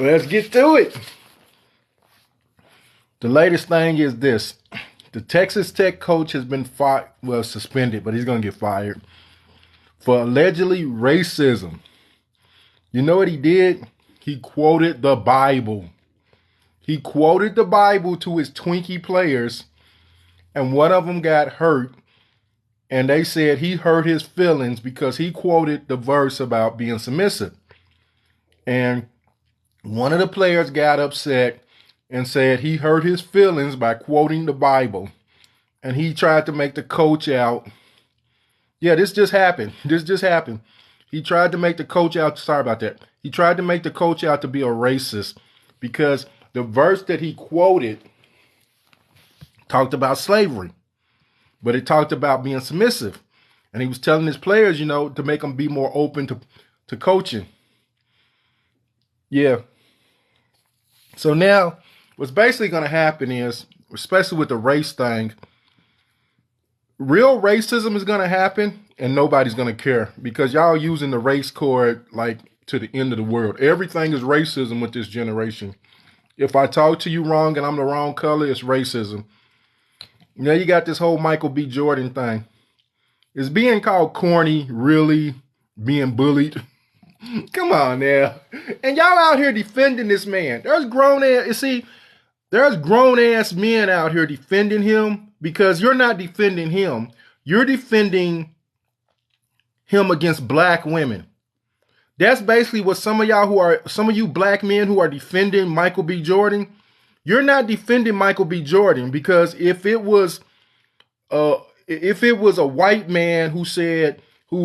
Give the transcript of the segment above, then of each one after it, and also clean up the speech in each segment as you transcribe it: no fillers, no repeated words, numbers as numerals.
Let's get to it. The latest thing is this. The Texas Tech coach has been suspended, but he's going to get fired for allegedly racism. You know what he did? He quoted the Bible. He quoted the Bible to his Twinkie players, and one of them got hurt. And they said he hurt his feelings because he quoted the verse about being submissive. And one of the players got upset and said he hurt his feelings by quoting the Bible. And he tried to make the coach out. Yeah, this just happened. He tried to make the coach out. Sorry about that. He tried to make the coach out to be a racist because the verse that he quoted talked about slavery, but it talked about being submissive. And he was telling his players, to make them be more open to coaching. Yeah. So now what's basically going to happen is, especially with the race thing, real racism is going to happen and nobody's going to care because y'all using the race card like to the end of the world. Everything is racism with this generation. If I talk to you wrong and I'm the wrong color, it's racism. Now you got this whole Michael B. Jordan thing. Is being called corny really being bullied? Come on now. And y'all out here defending this man. There's grown ass men out here defending him because you're not defending him. You're defending him against black women. That's basically what some of you black men who are defending Michael B. Jordan, you're not defending Michael B. Jordan because if it was a white man who said you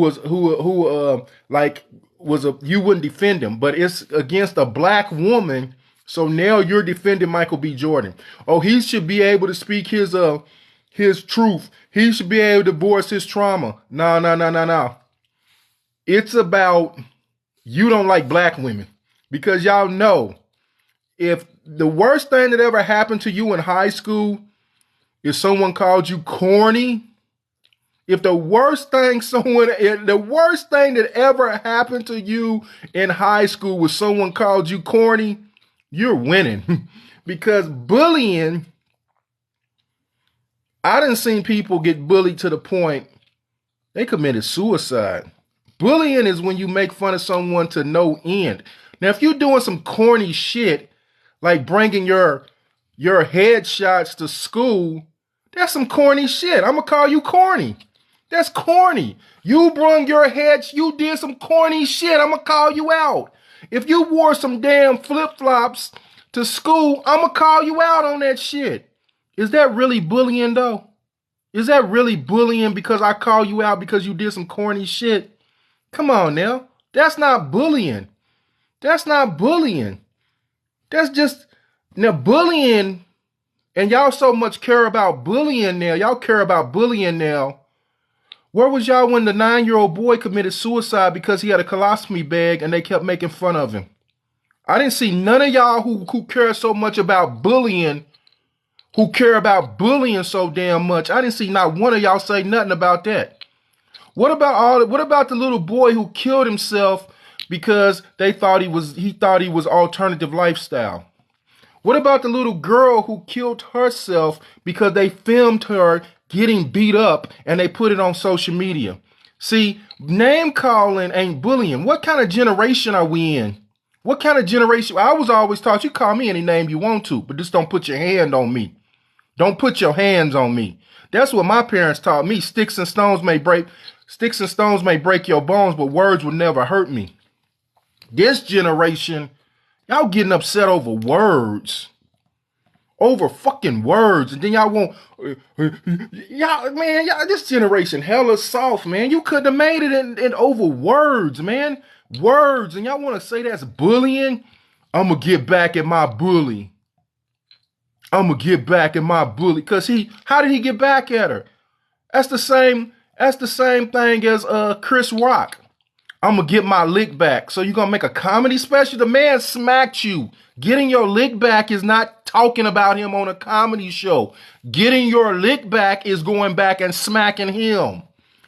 wouldn't defend him, but it's against a black woman. So now you're defending Michael B. Jordan. Oh, he should be able to speak his truth. He should be able to voice his trauma. No. It's about you don't like black women because y'all know if the worst thing that ever happened to you in high school is someone called you corny. If the worst thing that ever happened to you in high school was someone called you corny, you're winning. Because bullying, I done seen people get bullied to the point they committed suicide. Bullying is when you make fun of someone to no end. Now, if you're doing some corny shit, like bringing your headshots to school, that's some corny shit. I'm going to call you corny. That's corny. You brung your heads, you did some corny shit. I'm going to call you out. If you wore some damn flip-flops to school, I'm going to call you out on that shit. Is that really bullying though? Is that really bullying because I call you out because you did some corny shit? Come on now. That's not bullying. That's just, now bullying, and y'all so much care about bullying now. Y'all care about bullying now. Where was y'all when the 9-year-old boy committed suicide because he had a colostomy bag and they kept making fun of him? I didn't see none of y'all who care so much about bullying, who care about bullying so damn much. I didn't see not one of y'all say nothing about that. What about the little boy who killed himself because he thought he was alternative lifestyle? What about the little girl who killed herself because they filmed her getting beat up and they put it on social media? See, name calling ain't bullying. What kind of generation are we in? What kind of generation? I was always taught you call me any name you want to, but just don't put your hand on me. Don't put your hands on me. That's what my parents taught me. Sticks and stones may break your bones, but words will never hurt me. This generation, y'all getting upset over words. Over fucking words. And then y'all want, this generation hella soft, man. You couldn't have made it in over words, man. Words. And y'all want to say that's bullying? I'm going to get back at my bully. Because how did he get back at her? That's the same thing as Chris Rock. I'm going to get my lick back. So you're going to make a comedy special? The man smacked you. Getting your lick back is not talking about him on a comedy show. Getting your lick back is going back and smacking him.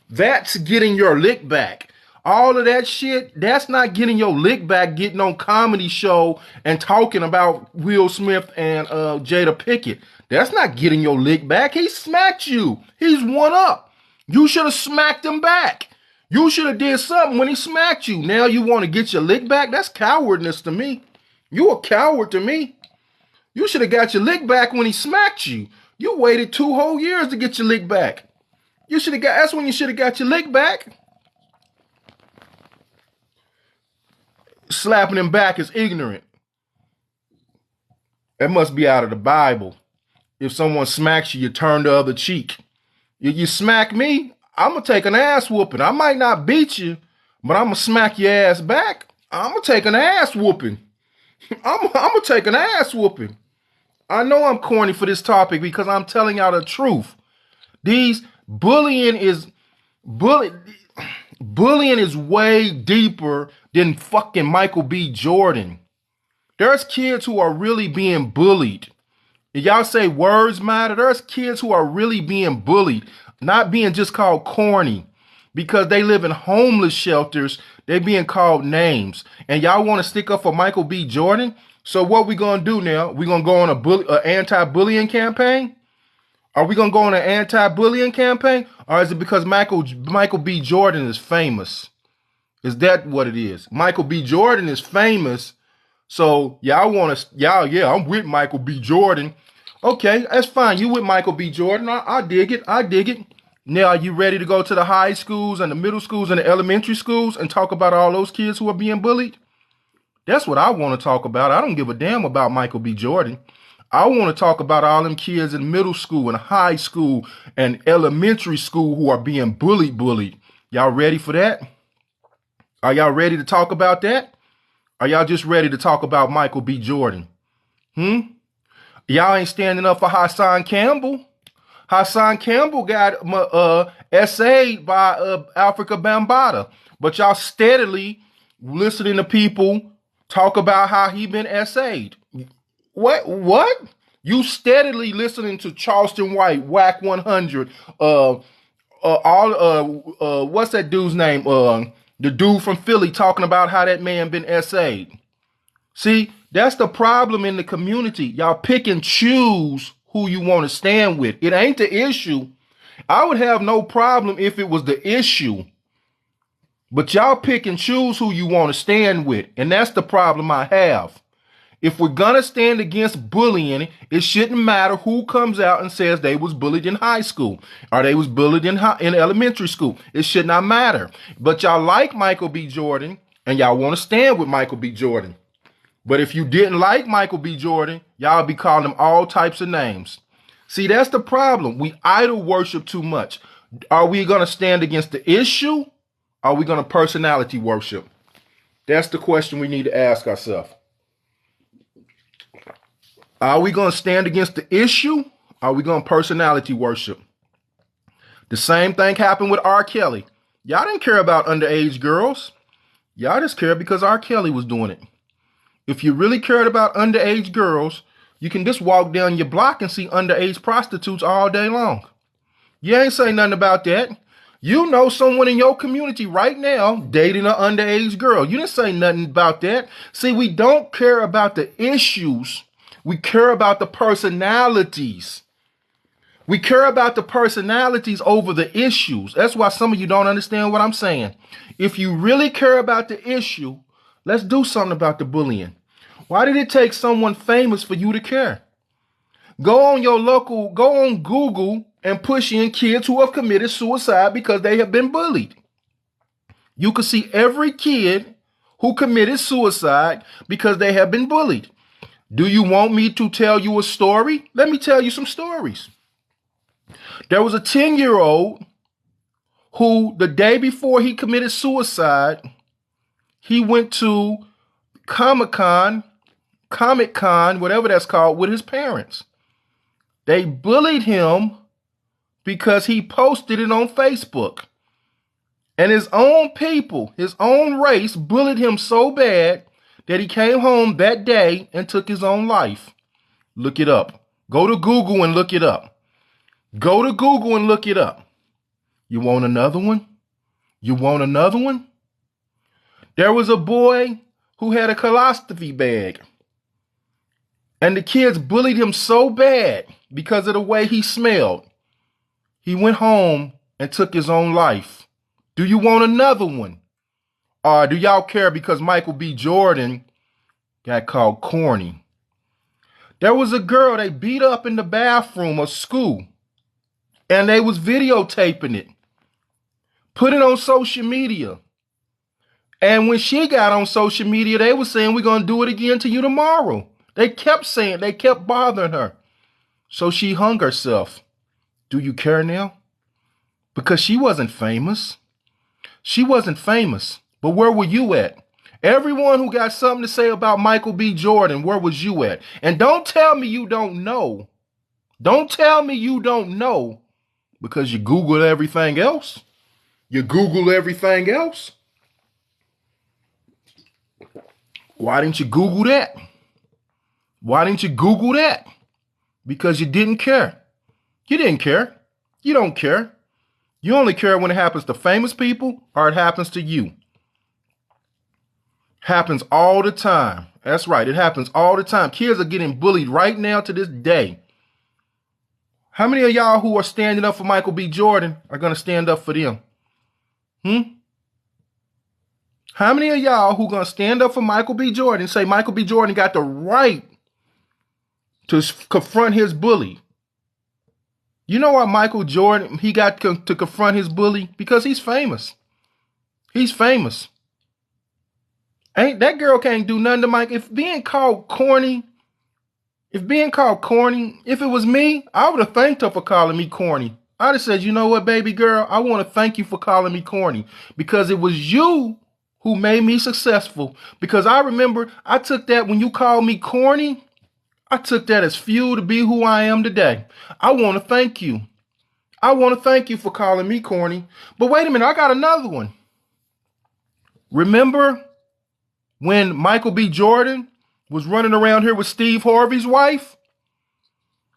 That's getting your lick back. All of that shit, that's not getting your lick back, getting on comedy show and talking about Will Smith and Jada Pinkett. That's not getting your lick back. He smacked you. He's one up. You should have smacked him back. You should have did something when he smacked you. Now you want to get your lick back? That's cowardness to me. You a coward to me. You should have got your lick back when he smacked you. You waited 2 whole years to get your lick back. That's when you should have got your lick back. Slapping him back is ignorant. That must be out of the Bible. If someone smacks you, you turn the other cheek. You smack me, I'm going to take an ass whooping. I might not beat you, but I'm going to smack your ass back. I'm going to take an ass whooping. I'm going to take an ass whooping. I know I'm corny for this topic because I'm telling y'all the truth. Bullying is way deeper than fucking Michael B. Jordan. There's kids who are really being bullied. If y'all say words matter, there's kids who are really being bullied, not being just called corny because they live in homeless shelters. They being called names. And y'all want to stick up for Michael B. Jordan? So what we going to do now? We going to go on an anti-bullying campaign? Are we going to go on an anti-bullying campaign? Or is it because Michael B. Jordan is famous? Is that what it is? Michael B. Jordan is famous. So y'all want to, yeah, I'm with Michael B. Jordan. Okay, that's fine. You with Michael B. Jordan. I dig it. I dig it. Now, are you ready to go to the high schools and the middle schools and the elementary schools and talk about all those kids who are being bullied? That's what I want to talk about. I don't give a damn about Michael B. Jordan. I want to talk about all them kids in middle school and high school and elementary school who are being bullied. Y'all ready for that? Are y'all ready to talk about that? Are y'all just ready to talk about Michael B. Jordan? Y'all ain't standing up for Hassan Campbell. Hassan Campbell got essayed by Afrika Bambaataa. But y'all steadily listening to people talk about how he been essayed. What? You steadily listening to Charleston White, Whack 100, what's that dude's name? The dude from Philly talking about how that man been essayed. See, that's the problem in the community. Y'all pick and choose who you want to stand with. It ain't the issue. I would have no problem if it was the issue. But y'all pick and choose who you want to stand with. And that's the problem I have. If we're going to stand against bullying, it shouldn't matter who comes out and says they was bullied in high school or they was bullied in elementary school. It should not matter. But y'all like Michael B. Jordan and y'all want to stand with Michael B. Jordan. But if you didn't like Michael B. Jordan, y'all be calling him all types of names. See, that's the problem. We idol worship too much. Are we going to stand against the issue? Or are we going to personality worship? That's the question we need to ask ourselves. Are we going to stand against the issue? Or are we going to personality worship? The same thing happened with R. Kelly. Y'all didn't care about underage girls. Y'all just cared because R. Kelly was doing it. If you really cared about underage girls, you can just walk down your block and see underage prostitutes all day long. You ain't say nothing about that. You know someone in your community right now dating an underage girl. You didn't say nothing about that. See, we don't care about the issues. We care about the personalities. We care about the personalities over the issues. That's why some of you don't understand what I'm saying. If you really care about the issue, let's do something about the bullying. Why did it take someone famous for you to care? Go on Google and push in kids who have committed suicide because they have been bullied. You can see every kid who committed suicide because they have been bullied. Do you want me to tell you a story? Let me tell you some stories. There was a 10-year-old who the day before he committed suicide, he went to Comic-Con, whatever that's called, with his parents. They bullied him because he posted it on Facebook. And his own people, his own race, bullied him so bad that he came home that day and took his own life. Look it up. Go to Google and look it up. Go to Google and look it up. You want another one? You want another one? There was a boy who had a colostomy bag. And the kids bullied him so bad because of the way he smelled. He went home and took his own life. Do you want another one? Or do y'all care because Michael B. Jordan got called corny? There was a girl they beat up in the bathroom of school. And they was videotaping it. Put it on social media. And when she got on social media, they were saying, we're going to do it again to you tomorrow. They kept saying, they kept bothering her. So she hung herself. Do you care now? Because she wasn't famous. She wasn't famous. But where were you at? Everyone who got something to say about Michael B. Jordan, where was you at? And don't tell me you don't know. Don't tell me you don't know because you Google everything else. You Google everything else. Why didn't you Google that? Why didn't you Google that? Because you didn't care. You didn't care. You don't care. You only care when it happens to famous people or it happens to you. Happens all the time. That's right. It happens all the time. Kids are getting bullied right now to this day. How many of y'all who are standing up for Michael B. Jordan are going to stand up for them? How many of y'all who going to stand up for Michael B. Jordan and say Michael B. Jordan got the right to confront his bully? You know why Michael Jordan, he got to confront his bully? Because he's famous. He's famous. Ain't that girl can't do nothing to Mike. If being called corny, if it was me, I would have thanked her for calling me corny. I'd have said, you know what, baby girl, I want to thank you for calling me corny because it was you who made me successful. Because I remember I took that when you called me corny, I took that as fuel to be who I am today. I want to thank you. I want to thank you for calling me corny. But wait a minute, I got another one. Remember when Michael B. Jordan was running around here with Steve Harvey's wife?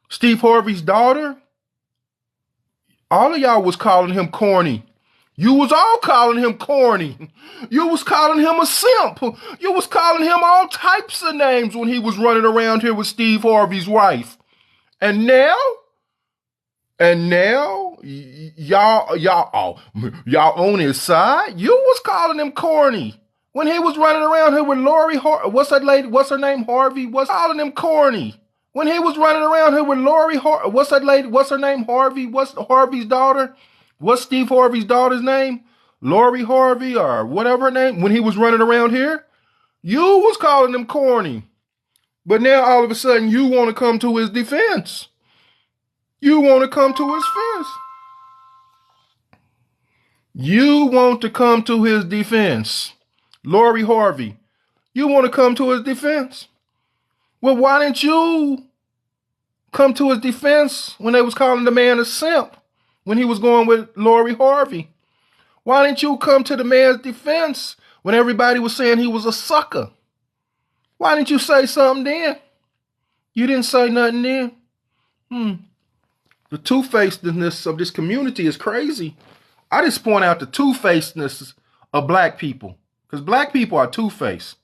Steve Harvey's daughter? All of y'all was calling him corny. You was all calling him corny. You was calling him a simp. You was calling him all types of names when he was running around here with Steve Harvey's wife. And now, y'all on his side. You was calling him corny when he was running around here with Lori. What's that lady? What's her name? Harvey. What's calling him corny when he was running around here with Lori? What's that lady? What's her name? Harvey. What's Harvey's daughter? What's Steve Harvey's daughter's name? Lori Harvey or whatever her name. When he was running around here, you was calling him corny. But now all of a sudden you want to come to his defense. You want to come to his defense. You want to come to his defense. Lori Harvey, you want to come to his defense? Well, why didn't you come to his defense when they was calling the man a simp when he was going with Lori Harvey? Why didn't you come to the man's defense when everybody was saying he was a sucker? Why didn't you say something then? You didn't say nothing then. The two-facedness of this community is crazy. I just point out the two-facedness of black people. Because black people are two-faced.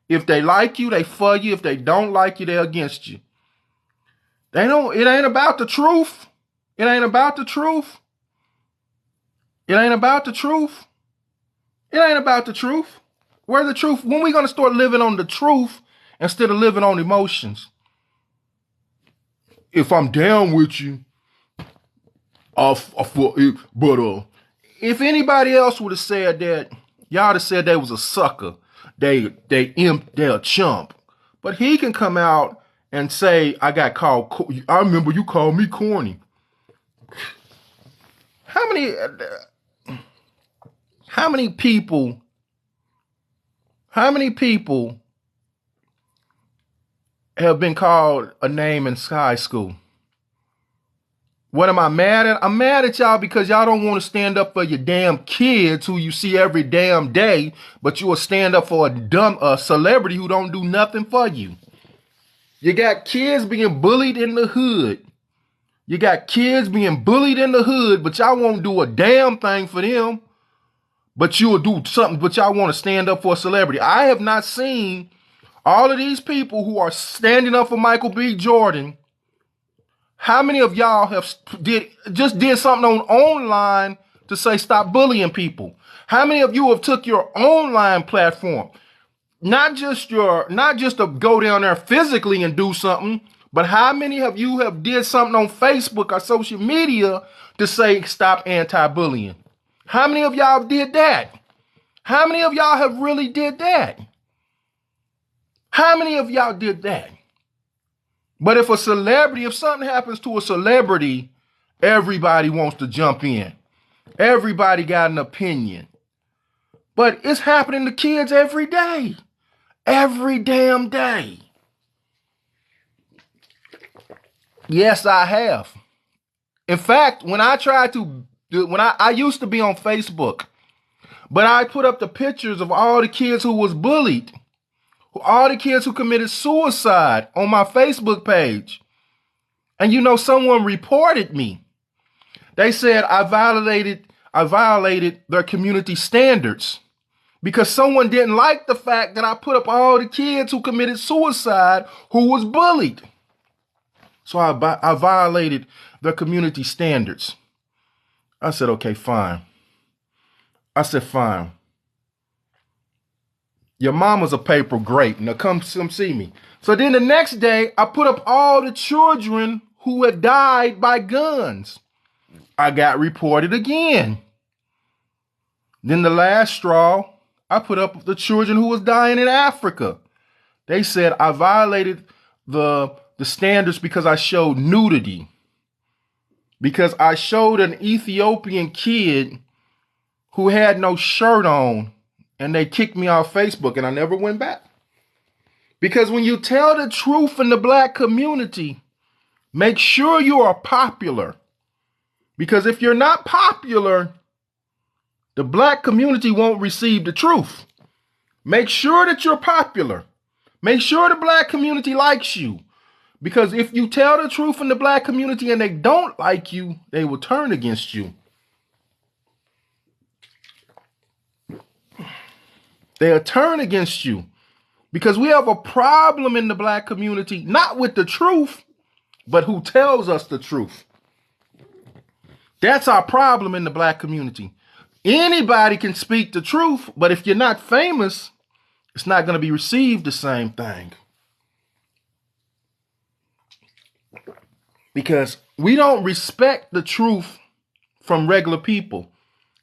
If they like you, they for you. If they don't like you, they're against you. It ain't about the truth. It ain't about the truth. It ain't about the truth. It ain't about the truth. Where's the truth? When we going to start living on the truth instead of living on emotions? If I'm down with you, if anybody else would have said that, y'all would have said they was a sucker. They're a chump. But he can come out and say, I remember you called me corny. How many people have been called a name in high school? What am I mad at? I'm mad at y'all because y'all don't want to stand up for your damn kids who you see every damn day, but you will stand up for a celebrity who don't do nothing for you. You got kids being bullied in the hood. But y'all won't do a damn thing for them. but you will do something, but y'all want to stand up for a celebrity. I have not seen all of these people who are standing up for Michael B. Jordan. How many of y'all have did something online to say stop bullying people? How many of you have took your online platform, not just to go down there physically and do something, but how many of you have did something on Facebook or social media to say stop anti-bullying? How many of y'all did that? How many of y'all have really did that? How many of y'all did that? But if something happens to a celebrity, everybody wants to jump in. Everybody got an opinion. But it's happening to kids every day. Every damn day. Yes, I have. In fact, when I used to be on Facebook, but I put up the pictures of all the kids who was bullied, all the kids who committed suicide on my Facebook page. And someone reported me. They said I violated their community standards because someone didn't like the fact that I put up all the kids who committed suicide who was bullied. So I violated their community standards. I said, okay, fine. I said, fine. Your mama's a paper grape. Now come see me. So then the next day, I put up all the children who had died by guns. I got reported again. Then the last straw, I put up the children who was dying in Africa. They said I violated the standards because I showed nudity. Because I showed an Ethiopian kid who had no shirt on, and they kicked me off Facebook, and I never went back. Because when you tell the truth in the black community, make sure you are popular. Because if you're not popular, the black community won't receive the truth. Make sure that you're popular. Make sure the black community likes you. Because if you tell the truth in the black community and they don't like you, they will turn against you. They'll turn against you. Because we have a problem in the black community, not with the truth, but who tells us the truth. That's our problem in the black community. Anybody can speak the truth, but if you're not famous, it's not going to be received the same thing. Because we don't respect the truth from regular people.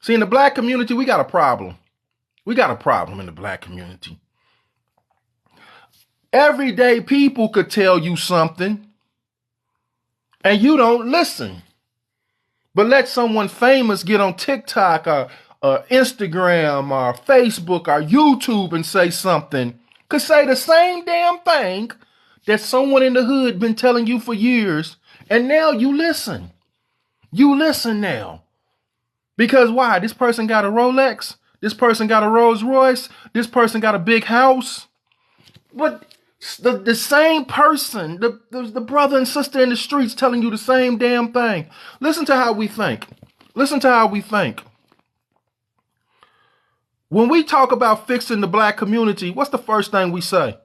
See, in the black community, we got a problem. We got a problem in the black community. Everyday people could tell you something and you don't listen. But let someone famous get on TikTok or Instagram or Facebook or YouTube and say something, could say the same damn thing that someone in the hood been telling you for years. And now you listen. You listen now. Because why? This person got a Rolex. This person got a Rolls Royce. This person got a big house. But the same person, the brother and sister in the streets telling you the same damn thing. Listen to how we think. Listen to how we think. When we talk about fixing the black community, what's the first thing we say?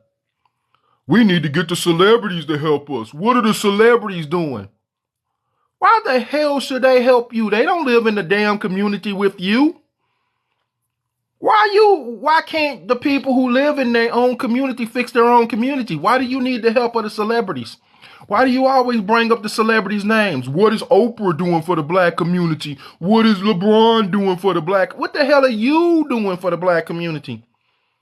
We need to get the celebrities to help us. What are the celebrities doing? Why the hell should they help you? They don't live in the damn community with you. Why can't the people who live in their own community fix their own community? Why do you need the help of the celebrities? Why do you always bring up the celebrities' names? What is Oprah doing for the black community? What is LeBron doing for the black? What the hell are you doing for the black community?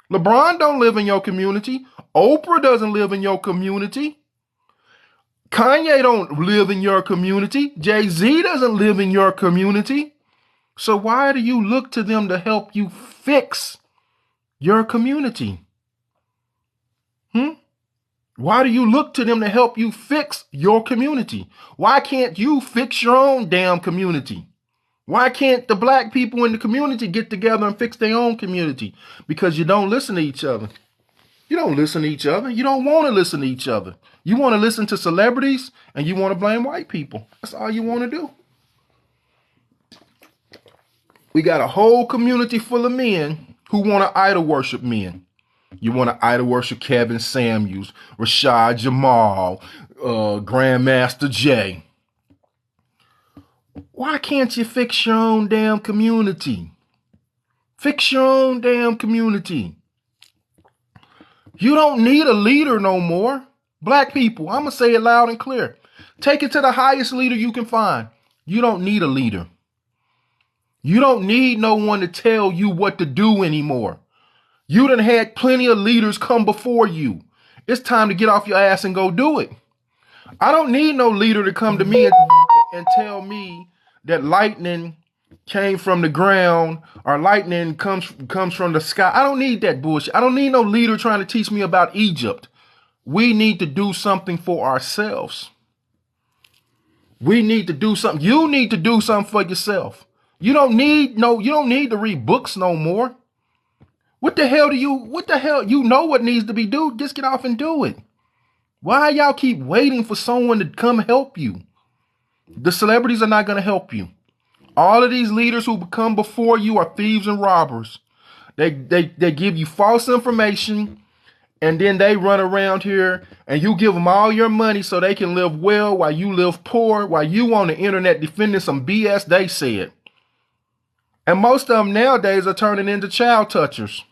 LeBron don't live in your community. Oprah doesn't live in your community. Kanye don't live in your community. Jay-Z doesn't live in your community. So why do you look to them to help you fix your community? Why do you look to them to help you fix your community? Why can't you fix your own damn community? Why can't the black people in the community get together and fix their own community? Because you don't listen to each other. You don't listen to each other. You don't want to listen to each other. You want to listen to celebrities and you want to blame white people. That's all you want to do. We got a whole community full of men who want to idol worship men. You want to idol worship Kevin Samuels, Rashad Jamal, Grandmaster Jay. Why can't you fix your own damn community? Fix your own damn community. You don't need a leader no more. Black people, I'm going to say it loud and clear. Take it to the highest leader you can find. You don't need a leader. You don't need no one to tell you what to do anymore. You done had plenty of leaders come before you. It's time to get off your ass and go do it. I don't need no leader to come to me and tell me that lightning came from the ground or lightning comes from the sky. I don't need that bullshit. I don't need no leader trying to teach me about Egypt. We need to do something for ourselves. We need to do something. You need to do something for yourself. You don't need to read books no more. What the hell, you know what needs to be done. Just get off and do it. Why y'all keep waiting for someone to come help you? The celebrities are not going to help you. All of these leaders who come before you are thieves and robbers. They give you false information, and then they run around here and you give them all your money so they can live well while you live poor, while you on the internet defending some BS they said. And most of them nowadays are turning into child touchers.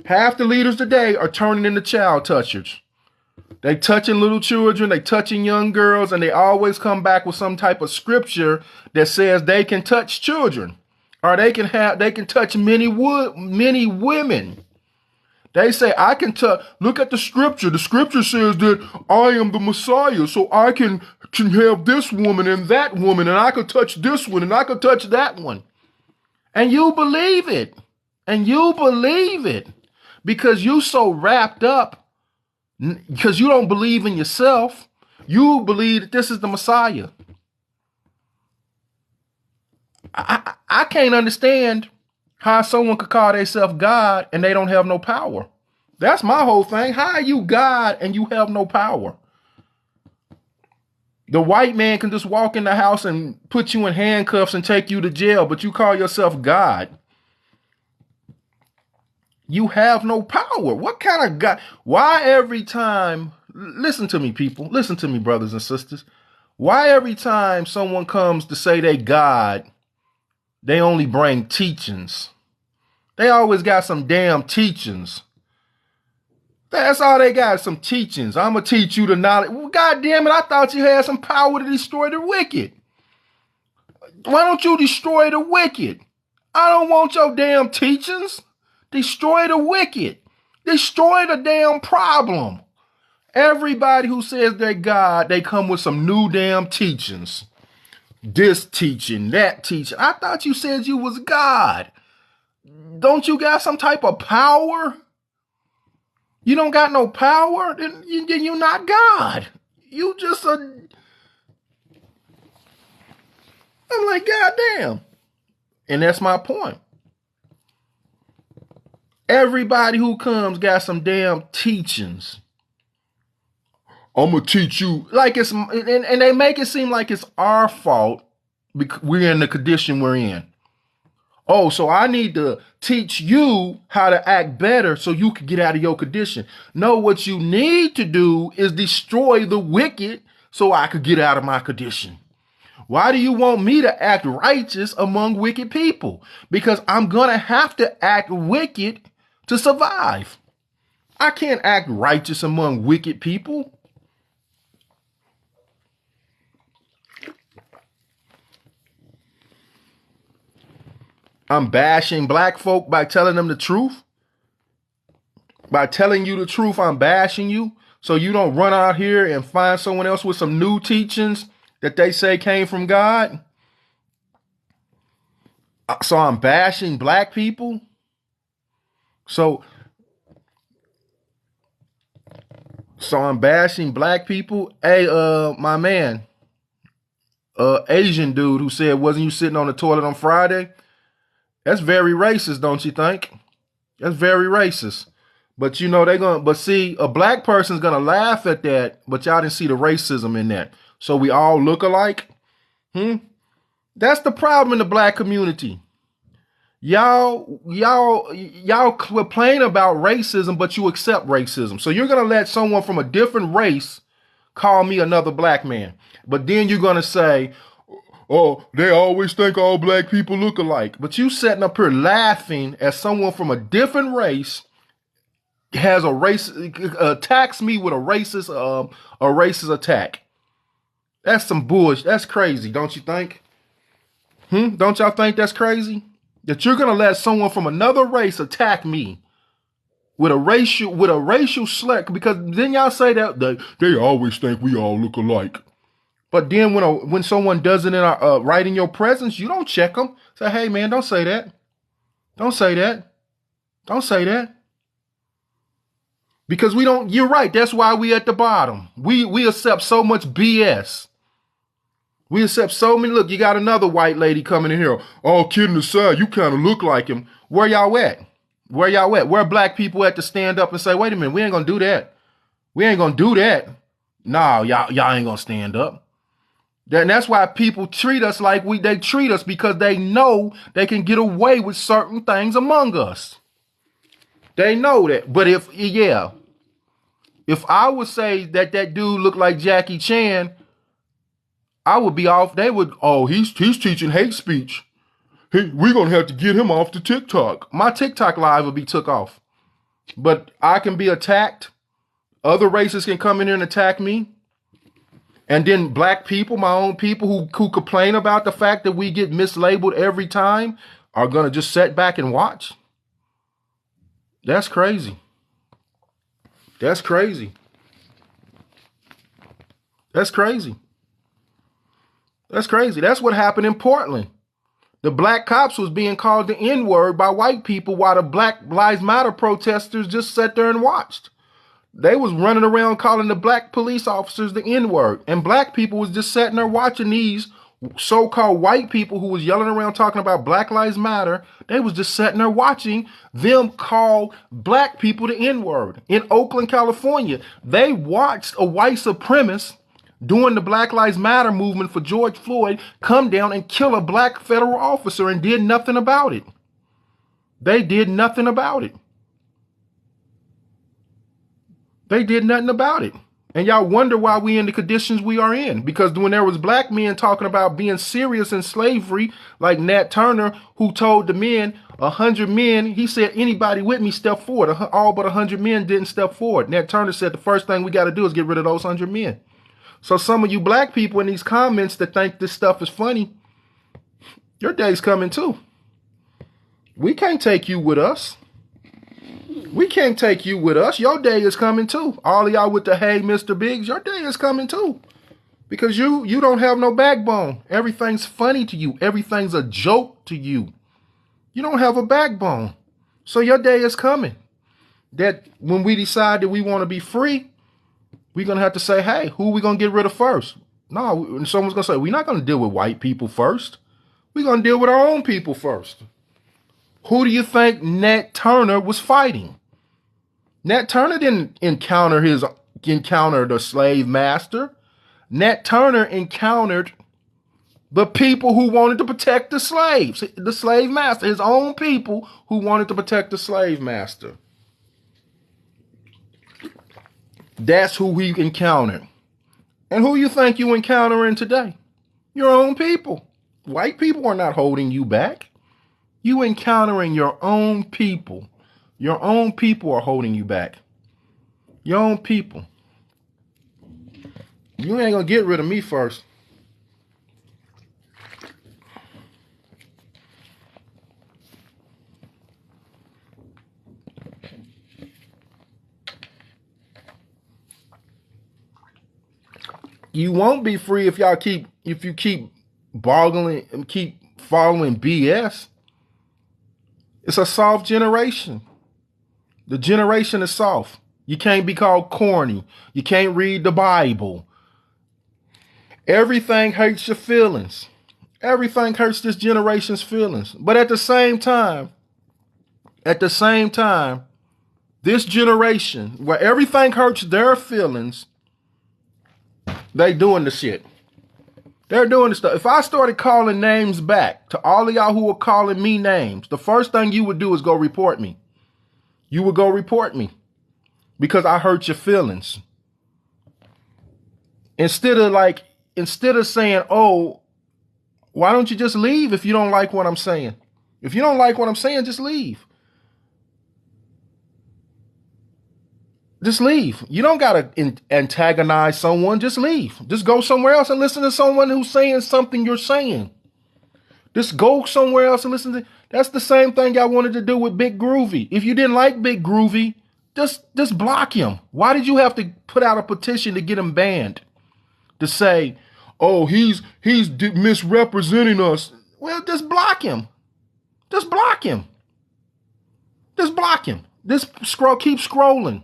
Half the leaders today are turning into child touchers. They touching little children, they touching young girls, and they always come back with some type of scripture that says they can touch children, or they can touch many women. They say, I can touch, look at the scripture. The scripture says that I am the Messiah, so I can have this woman and that woman, and I could touch this one, and I could touch that one. And you believe it. And you believe it. Because you so wrapped up, because you don't believe in yourself, you believe that this is the Messiah. I can't understand how someone could call themselves God and they don't have no power. That's my whole thing. How are you God and you have no power? The white man can just walk in the house and put you in handcuffs and take you to jail, but you call yourself God. You have no power. What kind of God? Why every time, listen to me, people, listen to me, brothers and sisters. Why every time someone comes to say they God, they only bring teachings? They always got some damn teachings. That's all they got, some teachings. I'm going to teach you the knowledge. Well, God damn it, I thought you had some power to destroy the wicked. Why don't you destroy the wicked? I don't want your damn teachings. Destroy the wicked. Destroy the damn problem. Everybody who says they're God, they come with some new damn teachings. This teaching, that teaching. I thought you said you was God. Don't you got some type of power? You don't got no power? Then you're not God. You just a... I'm like, God damn. And that's my point. Everybody who comes got some damn teachings. I'm going to teach you. Like it's, and they make it seem like it's our fault because we're in the condition we're in. Oh, so I need to teach you how to act better so you can get out of your condition. No, what you need to do is destroy the wicked so I could get out of my condition. Why do you want me to act righteous among wicked people? Because I'm going to have to act wicked to survive. I can't act righteous among wicked people. I'm bashing black folk by telling them the truth. By telling you the truth, I'm bashing you. So you don't run out here and find someone else with some new teachings that they say came from God. So I'm bashing black people. So I'm bashing black people. Hey, my man, Asian dude who said, wasn't you sitting on the toilet on Friday? That's very racist, don't you think? That's very racist. But you know, but see, a black person's gonna laugh at that, but y'all didn't see the racism in that. So we all look alike. That's the problem in the black community. Y'all complain about racism, but you accept racism. So you're gonna let someone from a different race call me another black man, but then you're gonna say, "Oh, they always think all black people look alike." But you sitting up here laughing at someone from a different race has a race attacks me with a racist attack. That's some bullshit. That's crazy, don't you think? Don't y'all think that's crazy? That you're gonna let someone from another race attack me with a racial slur? Because then y'all say that they always think we all look alike. But then when someone does it right in your presence, you don't check them. Say, hey man, don't say that. Don't say that. Don't say that. Because we don't. You're right. That's why we at the bottom. We accept so much BS. We accept so many. Look, you got another white lady coming in here. All kidding aside, you kind of look like him. Where y'all at? Where y'all at? Where black people at to stand up and say, wait a minute, we ain't gonna do that. We ain't gonna do that. No, y'all ain't gonna stand up. And that's why people treat us like they treat us, because they know they can get away with certain things among us. They know that. But if I would say that dude looked like Jackie Chan, I would be off. They would, he's teaching hate speech. We're going to have to get him off the TikTok. My TikTok live will be took off. But I can be attacked. Other races can come in here and attack me. And then black people, my own people who complain about the fact that we get mislabeled every time, are going to just sit back and watch. That's crazy. That's crazy. That's crazy. That's crazy. That's what happened in Portland. The black cops was being called the N-word by white people while the Black Lives Matter protesters just sat there and watched. They was running around calling the black police officers the N-word. And black people was just sitting there watching these so-called white people who was yelling around talking about Black Lives Matter. They was just sitting there watching them call black people the N-word. In Oakland, California, they watched a white supremacist doing the Black Lives Matter movement for George Floyd come down and kill a black federal officer and did nothing about it. They did nothing about it. They did nothing about it. And y'all wonder why we in the conditions we are in. Because when there was black men talking about being serious in slavery, like Nat Turner, who told the men, 100 men, he said, anybody with me step forward. All but 100 men didn't step forward. Nat Turner said the first thing we got to do is get rid of those 100 men. So some of you black people in these comments that think this stuff is funny, your day's coming too. We can't take you with us. We can't take you with us. Your day is coming too. All of y'all with the hey, Mr. Biggs, your day is coming too. Because you don't have no backbone. Everything's funny to you. Everything's a joke to you. You don't have a backbone. So your day is coming. That when we decide that we want to be free, we're going to have to say, hey, who are we going to get rid of first? No, someone's going to say, we're not going to deal with white people first. We're going to deal with our own people first. Who do you think Nat Turner was fighting? Nat Turner didn't encounter the slave master. Nat Turner encountered the people who wanted to protect the slaves, the slave master, his own people who wanted to protect the slave master. That's who he encountered. And who you think you encountering today? Your own people. White people are not holding you back. You encountering your own people. Your own people are holding you back. Your own people. You ain't gonna get rid of me first. You won't be free if you keep boggling and keep following BS. It's a soft generation. The generation is soft. You can't be called corny. You can't read the Bible. Everything hurts your feelings. Everything hurts this generation's feelings. But at the same time, this generation, where everything hurts their feelings, they doing the shit. They're doing this stuff. If I started calling names back to all of y'all who were calling me names, the first thing you would do is go report me. You would go report me because I hurt your feelings. Instead of saying, oh, why don't you just leave if you don't like what I'm saying? If you don't like what I'm saying, just leave. Just leave. You don't got to antagonize someone. Just leave. Just go somewhere else and listen to someone who's saying something you're saying. Just go somewhere else and listen to. That's the same thing I wanted to do with Big Groovy. If you didn't like Big Groovy, just block him. Why did you have to put out a petition to get him banned? To say, oh, he's misrepresenting us. Well, just block him. Just block him. Just block him. Just keep scrolling.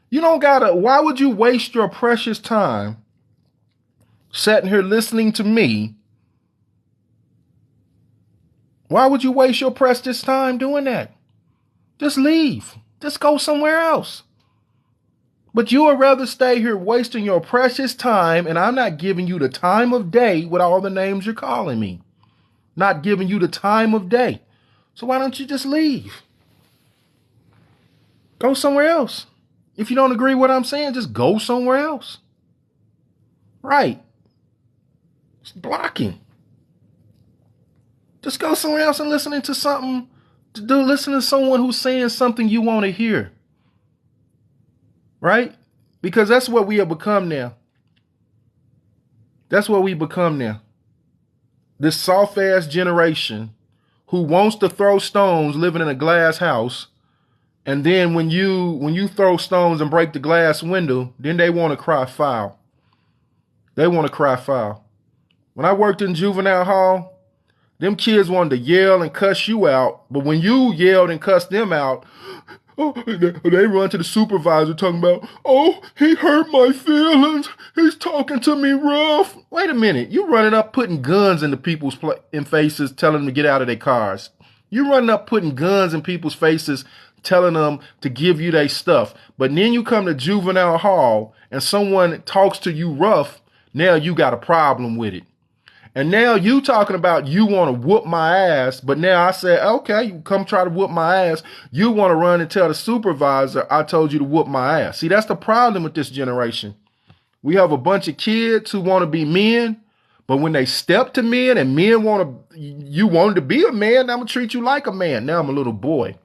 You don't gotta, why would you waste your precious time sitting here listening to me? Why would you waste your precious time doing that? Just leave. Just go somewhere else. But you would rather stay here wasting your precious time, and I'm not giving you the time of day with all the names you're calling me. Not giving you the time of day. So why don't you just leave? Go somewhere else. If you don't agree with what I'm saying, just go somewhere else. Right. It's blocking. Just go somewhere else and listen to someone who's saying something you want to hear. Right? Because that's what we have become now. That's what we become now. This soft-ass generation who wants to throw stones living in a glass house. And then when you throw stones and break the glass window, then they want to cry foul. They want to cry foul. When I worked in juvenile hall, them kids wanted to yell and cuss you out. But when you yelled and cussed them out, oh, they run to the supervisor talking about, oh, he hurt my feelings. He's talking to me rough. Wait a minute. You running up putting guns into people's faces, telling them to get out of their cars. You running up putting guns in people's faces, telling them to give you their stuff. But then you come to juvenile hall and someone talks to you rough. Now you got a problem with it. And now you talking about you want to whoop my ass. But now I said, okay, you come try to whoop my ass. You want to run and tell the supervisor, I told you to whoop my ass. See, that's the problem with this generation. We have a bunch of kids who want to be men. But when they step to men and men you wanted to be a man, I'm going to treat you like a man. Now I'm a little boy.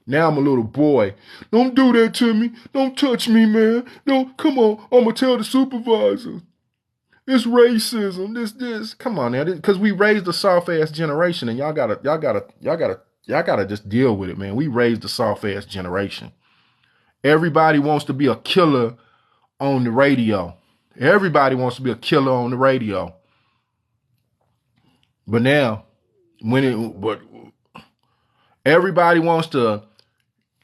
Now I'm a little boy. Don't do that to me. Don't touch me, man. No, come on. I'm going to tell the supervisor. It's racism. This. Come on now. Because we raised a soft-ass generation and y'all gotta just deal with it, man. We raised a soft-ass generation. Everybody wants to be a killer on the radio. Everybody wants to be a killer on the radio. But now, everybody wants to.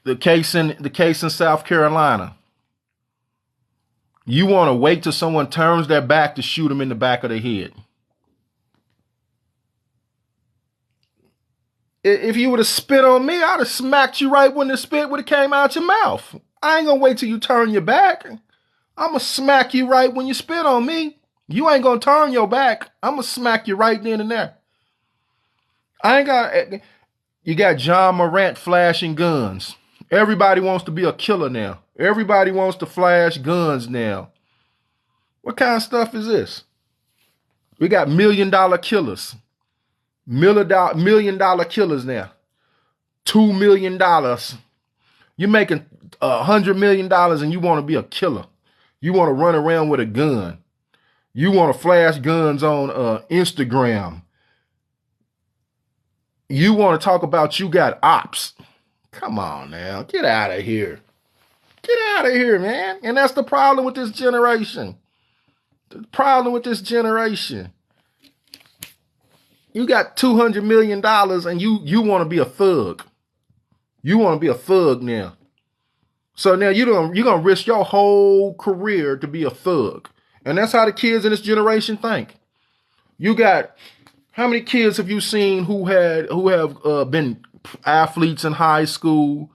The case in South Carolina. You want to wait till someone turns their back to shoot them in the back of the head. If you would have spit on me, I'd have smacked you right when the spit would have came out your mouth. I ain't gonna wait till you turn your back. I'm gonna smack you right when you spit on me. You ain't gonna turn your back. I'm gonna smack you right then and there. You got John Morant flashing guns. Everybody wants to be a killer now. Everybody wants to flash guns now. What kind of stuff is this? We got $1 million killers. $1 million killers now. $2 million. You're making $100 million and you want to be a killer. You want to run around with a gun. You want to flash guns on Instagram. You want to talk about you got ops. Come on now. Get out of here. Get out of here, man. And that's the problem with this generation. The problem with this generation. You got $200 million and you want to be a thug. You want to be a thug now. So now you're going to risk your whole career to be a thug. And that's how the kids in this generation think. You got, how many kids have you seen who have been athletes in high school,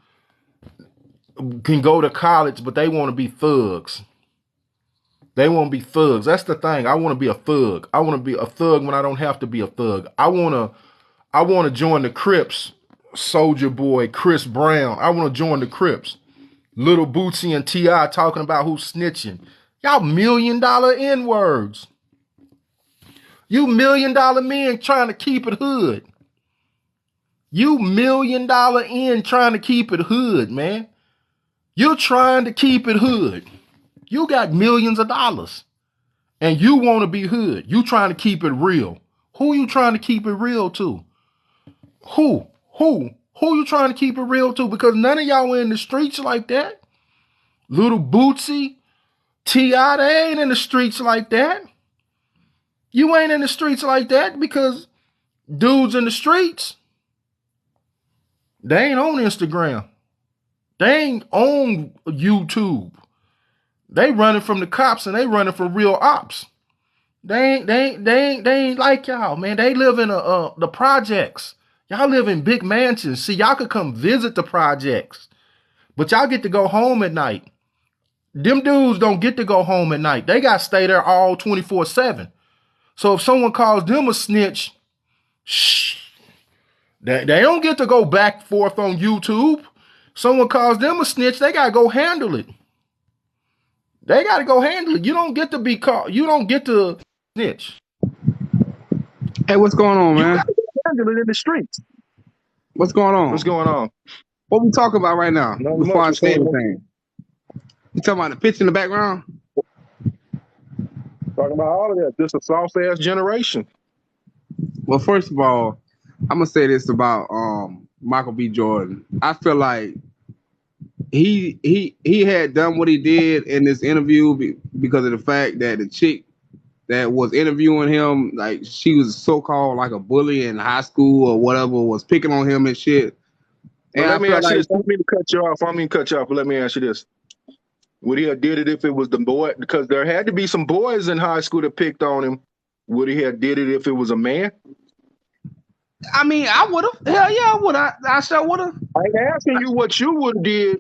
can go to college, but they want to be thugs? They want to be thugs. That's the thing. I want to be a thug. I want to be a thug when I don't have to be a thug. I want to join the Crips. Soldier Boy, Chris Brown. I want to join the Crips. Little Bootsy and T.I. talking about who's snitching. Y'all $1 million N-words. You $1 million men trying to keep it hood. You $1 million in trying to keep it hood, man. You're trying to keep it hood. You got millions of dollars. And you want to be hood. You trying to keep it real. Who you trying to keep it real to? Who you trying to keep it real to? Because none of y'all in the streets like that. Little Bootsy, T.I., they ain't in the streets like that. You ain't in the streets like that because dudes in the streets, they ain't on Instagram. They ain't on YouTube. They running from the cops and they running from real ops. They ain't like y'all, man. They live in the projects. Y'all live in big mansions. See, y'all could come visit the projects, but y'all get to go home at night. Them dudes don't get to go home at night. They got to stay there all 24/7. So if someone calls them a snitch, shh, they don't get to go back and forth on YouTube. Someone calls them a snitch, they got to go handle it. They got to go handle it. You don't get to be called. You don't get to snitch. Hey, what's going on, You man? got to handle it in the streets. What's going on? What's going on? What we talking about right now? Not Before I much. say anything, you talking about the pitch in the background? Talking about all of that. This a soft ass generation. Well, first of all, I'm gonna say this about Michael B. Jordan. I feel like he had done what he did in this interview because of the fact that the chick that was interviewing him, like she was so-called like a bully in high school or whatever, was picking on him and shit. But And let I me feel ask you like this. I don't mean to cut you off. I don't mean to cut you off, but let me ask you this. Would he have did it if it was the boy? Because there had to be some boys in high school that picked on him. Would he have did it if it was a man? I mean, I would have. Hell yeah, I would. I sure would have. I ain't asking you what you would have did.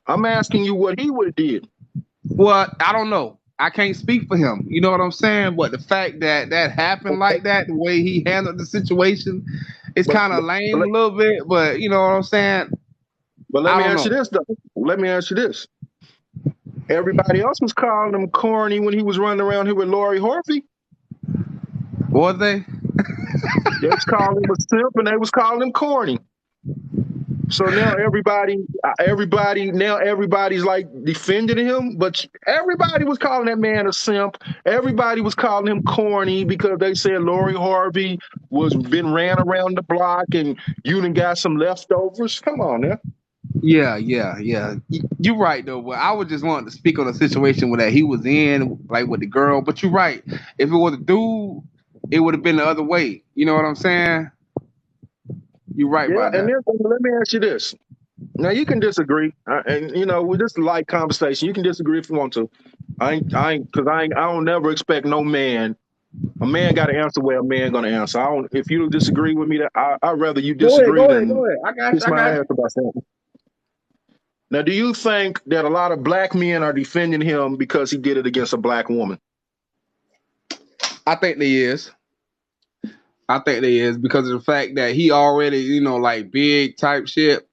I'm asking you what he would have did. Well, I don't know. I can't speak for him. You know what I'm saying? But the fact that that happened like that, the way he handled the situation, it's But, kind of but, lame a little bit. But you know what I'm saying? but let I me don't ask you know. this, though. Let me ask you this. Everybody else was calling him corny when he was running around here with Lori Harvey. Was they? They was calling him a simp and they was calling him corny. So now everybody's like defending him, but everybody was calling that man a simp. Everybody was calling him corny because they said Lori Harvey was been ran around the block and you done got some leftovers. Come on now. Yeah. You're right though. But I would just want to speak on the situation where that he was in, like with the girl. But you're right. If it was a dude, it would have been the other way. You know what I'm saying? You're right Yeah, about and that. then let me ask you this. Now you can disagree, and you know, with this light conversation, you can disagree if you want to. I don't never expect no man. A man got to answer where a man gonna answer. I don't. If you disagree with me, I'd rather you Go ahead, disagree go than ahead. I got you. kiss I my got ass you. about something. Now, do you think that a lot of black men are defending him because he did it against a black woman? I think there is. I think there is because of the fact that he already, like big type shit,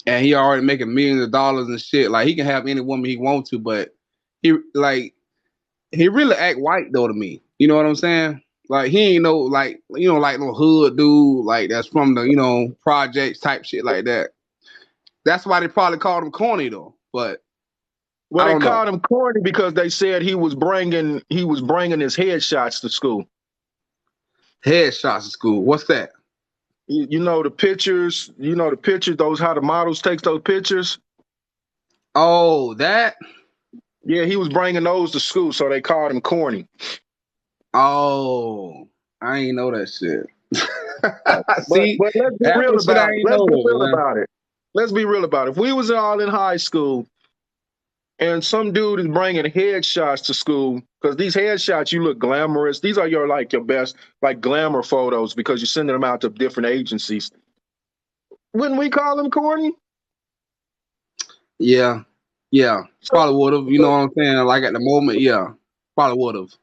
and he already making millions of dollars and shit. Like he can have any woman he wants to, but he really act white though to me. You know what I'm saying? Like he ain't no like like no hood dude like that's from the projects type shit like that. That's why they probably called him corny though. But Well, I they don't know. called him corny because they said he was bringing his headshots to school. Headshots in school. What's that? You know the pictures. You know the pictures. Those how the models take those pictures. Oh, that. Yeah, he was bringing those to school, so they called him corny. Oh, I ain't know that shit. But See, let's be half real the shit I about it. ain't Let's know be though, real man. about it. Let's be real about it. If we was all in high school and some dude is bringing headshots to school, because these headshots you look glamorous. These are your best like glamour photos because you're sending them out to different agencies. Wouldn't we call them corny? Yeah, So, probably would have. You know so what I'm saying? Like at the moment, yeah. Probably would have.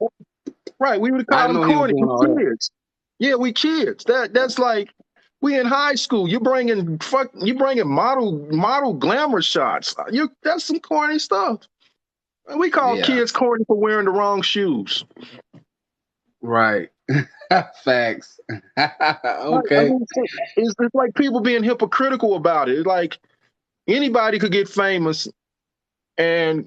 Right. We would have I called didn't them know he was corny. doing all We that. kids. Yeah, we kids. That's like we in high school. You bringing model glamour shots. That's some corny stuff. And we call Yeah. kids corny for wearing the wrong shoes. Right. Facts. I Okay. mean, it's like people being hypocritical about it. It's like anybody could get famous and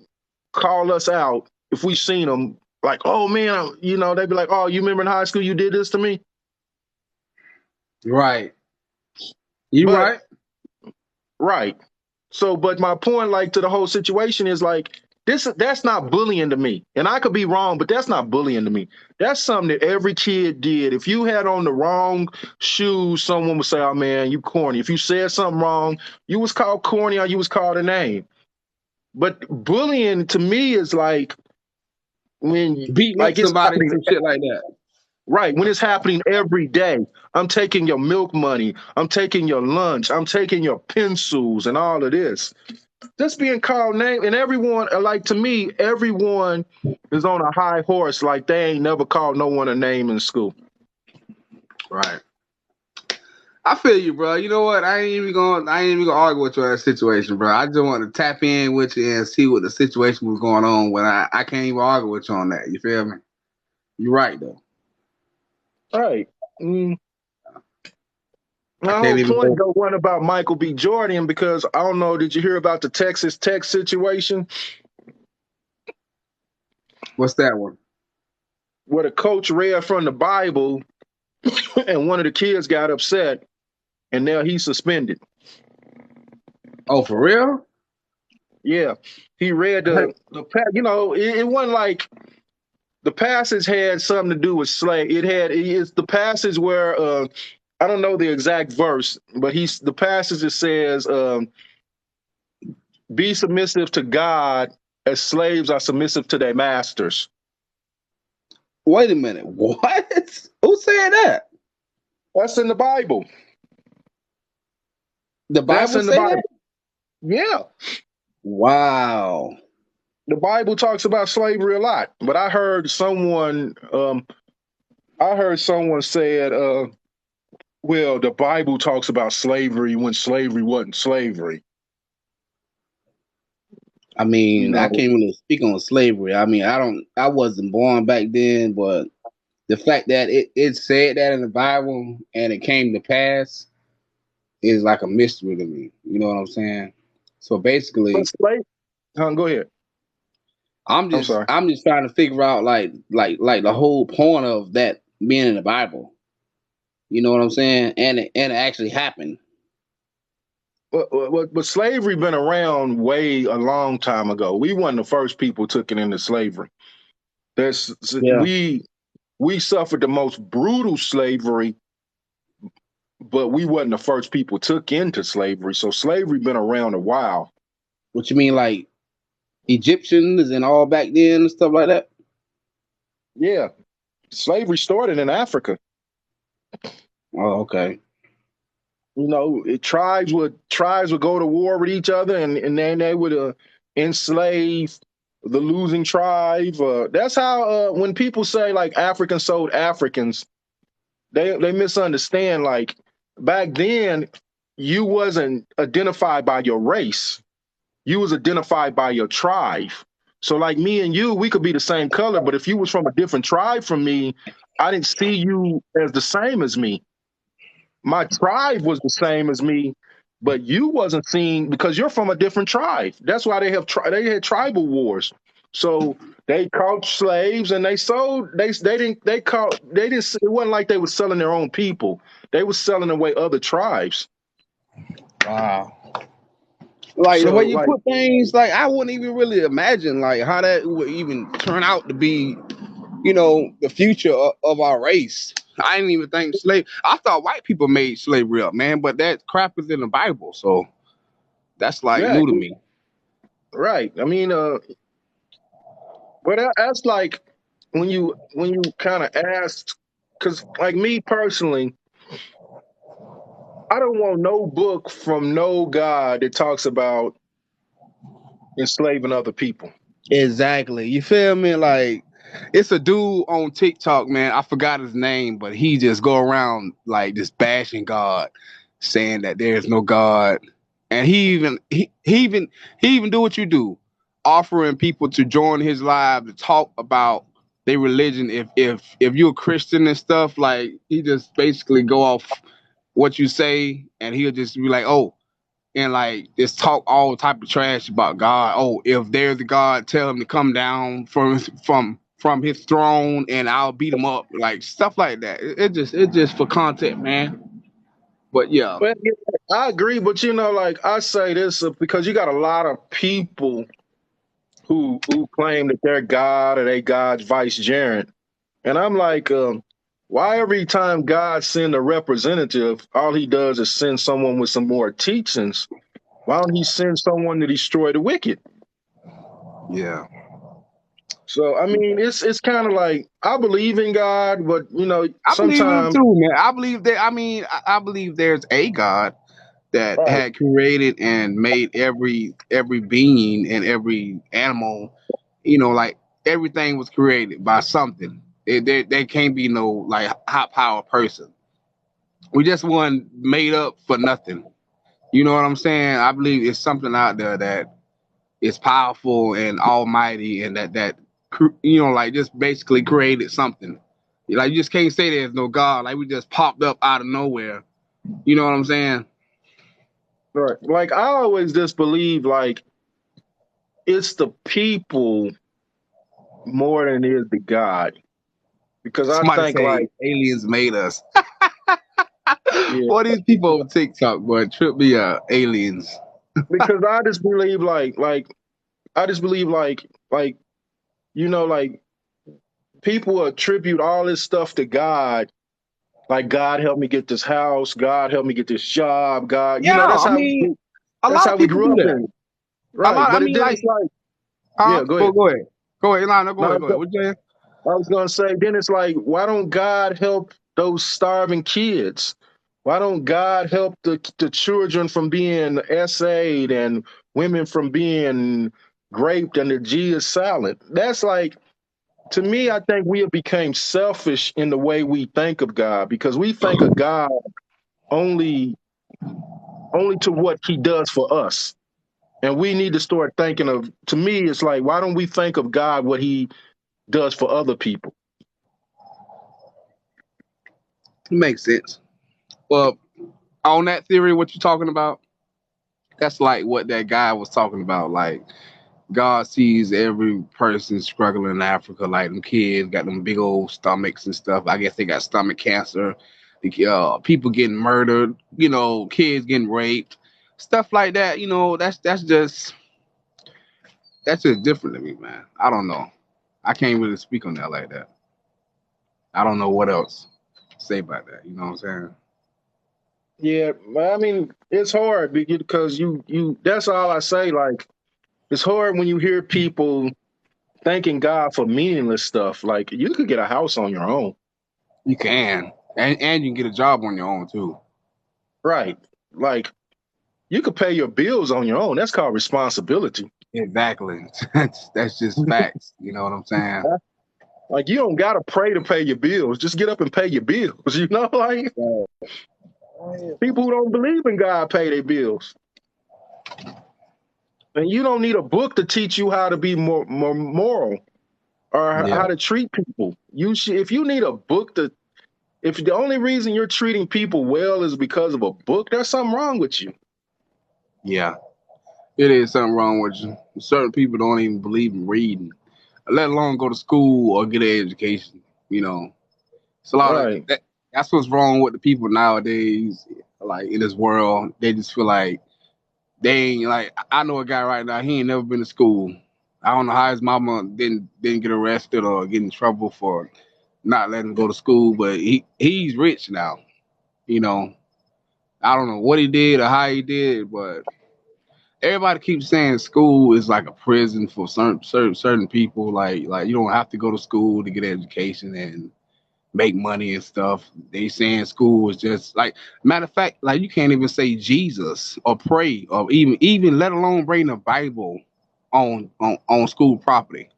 call us out if we seen them. Like, oh man, they'd be like, oh, you remember in high school you did this to me? Right. You But right. right. So, but my point, like, to the whole situation is like that's not bullying to me. And I could be wrong, but that's not bullying to me. That's something that every kid did. If you had on the wrong shoes, someone would say, oh man, you corny. If you said something wrong, you was called corny or you was called a name. But bullying to me is like when Beating up like it's somebody, happening. some shit like that. Right, when it's happening every day. I'm taking your milk money. I'm taking your lunch. I'm taking your pencils and all of this. Just being called name, and everyone, like, to me, everyone is on a high horse, like they ain't never called no one a name in school. Right. I feel you, bro. You know what? I ain't even gonna argue with you on that situation, bro. I just want to tap in with you and see what the situation was going on when I can't even argue with you on that. You feel me? You're right though. All right. I My can't whole even point go. though wasn't about Michael B. Jordan, because I don't know, did you hear about the Texas Tech situation What's that one? where the coach read from the Bible and one of the kids got upset and now he's suspended? Oh, for real? Yeah, he read it wasn't like the passage had something to do with slave. It's the passage where I don't know the exact verse, but the passage that says, "Be submissive to God as slaves are submissive to their masters." Wait a minute. What? Who said that? That's in the Bible. The That's Bible in the said Bible. that? Yeah, Wow. the Bible talks about slavery a lot. But I heard someone said, well, the Bible talks about slavery when slavery wasn't slavery. I mean, I can't really speak on slavery. I mean, I wasn't born back then, but the fact that it said that in the Bible and it came to pass is like a mystery to me. You know what I'm saying? So basically, Go ahead. I'm just trying to figure out like the whole point of that being in the Bible. You know what I'm saying? And it actually happened. But slavery been around a long time ago. We weren't the first people took it into slavery. We suffered the most brutal slavery, but we wasn't the first people took into slavery. So slavery been around a while. What you mean, like Egyptians and all back then and stuff like that? Yeah, slavery started in Africa. Oh, okay. Tribes would go to war with each other, and then they would enslave the losing tribe. That's how when people say like Africans sold Africans, they misunderstand. Like back then, you wasn't identified by your race; you was identified by your tribe. So like me and you, we could be the same color, but if you was from a different tribe from me, I didn't see you as the same as me. My tribe was the same as me, but you wasn't seen because you're from a different tribe. That's why they had tribal wars. So they caught slaves and they sold. It wasn't like they were selling their own people. They were selling away other tribes. Wow. Like the way you put things, like I wouldn't even really imagine like how that would even turn out to be, the future of our race. I didn't even think I thought white people made slavery up, man, but that crap is in the Bible, so that's like new to me. Right. I mean, but that's like when you kind of ask, because like me personally, I don't want no book from no God that talks about enslaving other people. Exactly. You feel me? Like It's a dude on TikTok, man. I forgot his name, but he just go around like just bashing God, saying that there is no God. And he even do what you do, offering people to join his live to talk about their religion. If you're a Christian and stuff, like he just basically go off what you say, and he'll just be like, oh, and like just talk all type of trash about God. Oh, if there's a God, tell him to come down from his throne, and I'll beat him up, like stuff like that. It just for content, man. But yeah, Well, yeah, I agree, but you know, like I say this because you got a lot of people who claim that they're God or they God's vicegerent, and I'm like, why every time God send a representative, all he does is send someone with some more teachings? Why don't he send someone to destroy the wicked? yeah. So I mean, it's kind of like I believe in God, but you know, I believe in him sometimes too, man. I believe that. I mean, I believe there's a God that right, had created and made every being and every animal. Like everything was created by something. There can't be no like high power person. We just one made up for nothing. You know what I'm saying? I believe it's something out there that is powerful and almighty, and like just basically created something. Like you just can't say there's no God. Like we just popped up out of nowhere. You know what I'm saying? right. Like I always just believe like it's the people more than it is the God, because I Somebody think say like aliens made us. yeah, Boy, these people on TikTok, boy, trip me out. Aliens. because I just believe like I just believe like you know like people attribute all this stuff to God. Like God help me get this house, God help me get this job, God, you Yeah, know I mean, a that's lot of how we people grew do up that. in, A right? lot. I But mean, then like, it's like, yeah, go go ahead. go ahead, go ahead. No, go ahead, No, go ahead. What you saying? I was gonna say, then it's like, why don't God help those starving kids? Why don't God help the children from being essayed and women from being raped and the G is silent? That's like, to me, I think we have become selfish in the way we think of God, because we think of God only only to what he does for us. And we need to start thinking of, to me, it's like, why don't we think of God what he does for other people? Makes sense. Well, on that theory, what you're talking about, that's like what that guy was talking about. Like God sees every person struggling in Africa, like them kids got them big old stomachs and stuff. I guess they got stomach cancer. People getting murdered, kids getting raped, stuff like that. That's just different to me, man. I don't know. I can't really speak on that like that. I don't know what else to say about that. You know what I'm saying? Yeah, I mean, it's hard because that's all I say. Like, it's hard when you hear people thanking God for meaningless stuff. Like, you could get a house on your own. You can, and you can get a job on your own too. Right. Like, you could pay your bills on your own. That's called responsibility. Exactly. That's just facts. You know what I'm saying? Like, you don't gotta pray to pay your bills. Just get up and pay your bills. You know, like people who don't believe in God pay their bills. And you don't need a book to teach you how to be more moral or Yeah. how to treat people. You should, if you need a book to, if the only reason you're treating people well is because of a book, there's something wrong with you. Yeah. It is something wrong with you. Certain people don't even believe in reading, let alone go to school or get an education. You know, it's a lot of Right. that. That's what's wrong with the people nowadays. Like in this world, they just feel like they ain't like. I know a guy right now. He ain't never been to school. I don't know how his mama didn't get arrested or get in trouble for not letting him go to school, but he's rich now. You know, I don't know what he did or how he did, but everybody keeps saying school is like a prison for certain people. Like you don't have to go to school to get an education and make money and stuff. They saying school is just like, matter of fact, like you can't even say Jesus or pray or even let alone bring the Bible on school property.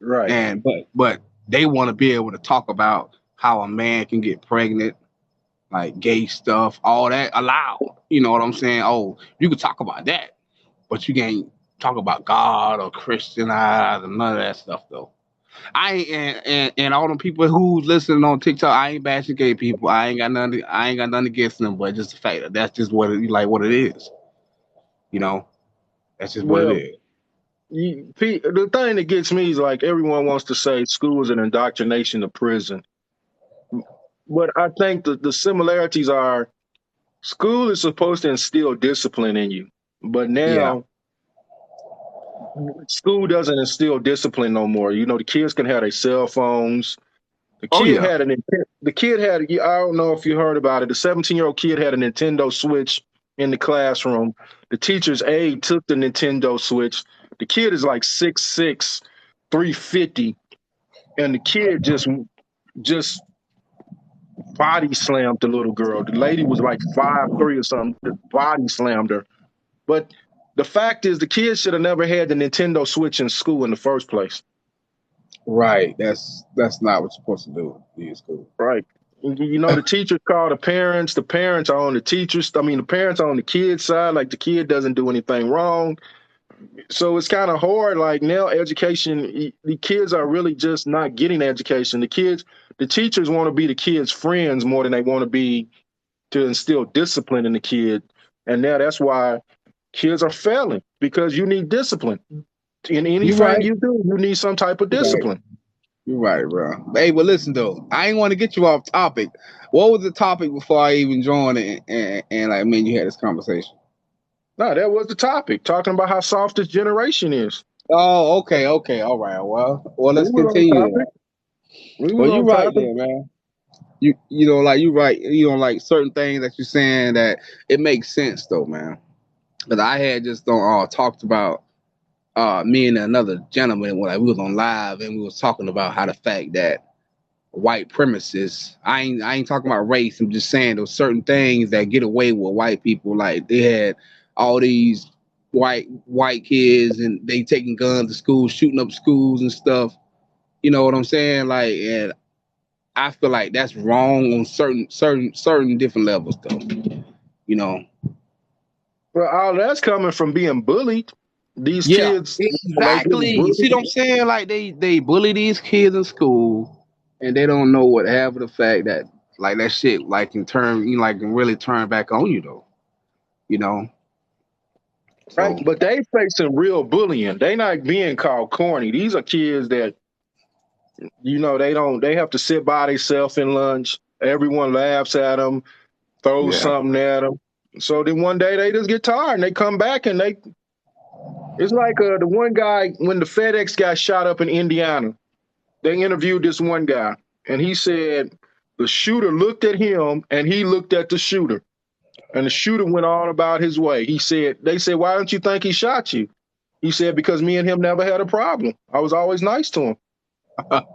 Right. And but they want to be able to talk about how a man can get pregnant, like gay stuff, all that allowed. You know what I'm saying? Oh, you can talk about that, but you can't talk about God or Christianize and none of that stuff though. I ain't and all the people who's listening on TikTok, I ain't bashing gay people. I ain't got nothing against them, but just the fact that that's just what it is. You know, that's just what it Well, is. the thing that gets me is like everyone wants to say school is an indoctrination to prison, but I think the similarities are school is supposed to instill discipline in you, but Yeah. now school doesn't instill discipline no more. You know, the kids can have their cell phones. The Oh kid yeah. had the kid had, I don't know if you heard about it. The 17-year-old kid had a Nintendo Switch in the classroom. The teacher's aide took the Nintendo Switch. The kid is like 6'6", 350, and the kid just body slammed the little girl. The lady was like 5'3" or something. Body slammed her. But the fact is, the kid should have never had the Nintendo Switch in school in the first place. Right. That's not what you're supposed to do in school. Right. You know, the teachers call the parents. The parents are on the teachers. I mean, the parents are on the kid's side. Like the kid doesn't do anything wrong. So it's kind of hard. Like now, education, the kids are really just not getting education. The teachers want to be the kids' friends more than they want to be to instill discipline in the kid. And now that's why kids are failing, because you need discipline. In You're anything right. you do, you need some type of You're right. discipline. You're right, bro. Hey, but listen though, I ain't want to get you off topic. What was the topic before I even joined it and like, man, you had this conversation? No, that was the topic, talking about how soft this generation is. Oh, okay, all right. Well, We let's was on continue topic. then. We was Well, you're on right topic. there, man. You know, like you're right. You know, like certain things that you're saying that it makes sense though, man. Because I had just talked about me and another gentleman when like, we was on live and we was talking about how the fact that white premises. I ain't talking about race. I'm just saying those certain things that get away with white people. Like they had all these white kids and they taking guns to school, shooting up schools and stuff. You know what I'm saying? Like, and I feel like that's wrong on certain different levels, though. You know. Well, all that's coming from being bullied. These Yeah, kids, they getting exactly. You see bullied. what I'm saying? Like they bully these kids in school, and they don't know what half of the fact that like that shit like can really turn back on you though. You know. Right? So But they facing real bullying. They not being called corny. These are kids that, you know, they have to sit by themselves in lunch. Everyone laughs at them, throws yeah, something at them. So then one day they just get tired and they come back and it's like the one guy, when the FedEx guy shot up in Indiana, they interviewed this one guy and he said the shooter looked at him and he looked at the shooter. And the shooter went on about his way. They said, why don't you think he shot you? He said, because me and him never had a problem. I was always nice to him.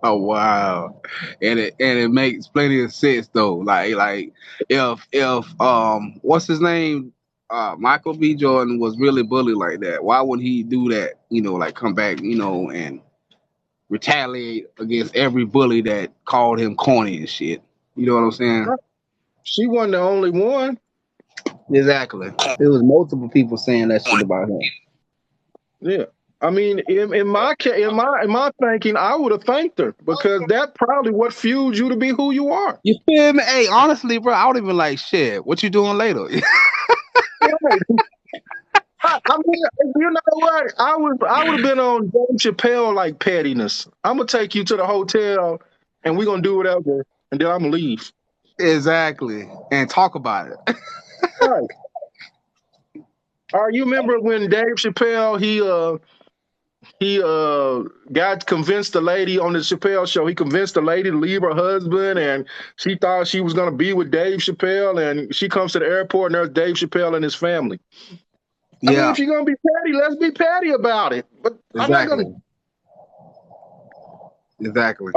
oh wow, and it makes plenty of sense though. Like if what's his name, Michael B. Jordan was really bullied like that, why would he do that? You know, like come back, you know, and retaliate against every bully that called him corny and shit. You know what I'm saying? She wasn't the only one. Exactly. There was multiple people saying that shit about him. Yeah. I mean, in my thinking, I would have thanked her, because that probably what fueled you to be who you are. You feel me? Hey, honestly, bro, I would even like shit. What you doing later? Right. I mean, you know what? I would have been on Dave Chappelle like pettiness. I'm gonna take you to the hotel, and we're gonna do whatever, and then I'm gonna leave. Exactly. And talk about it. Right. All right. You remember when Dave Chappelle he got convinced the lady on the Chappelle show. He convinced the lady to leave her husband, and she thought she was gonna be with Dave Chappelle, and she comes to the airport, and there's Dave Chappelle and his family. I mean, Yeah, if you're gonna be petty, let's be petty about it. But I'm not exactly. gonna. Exactly.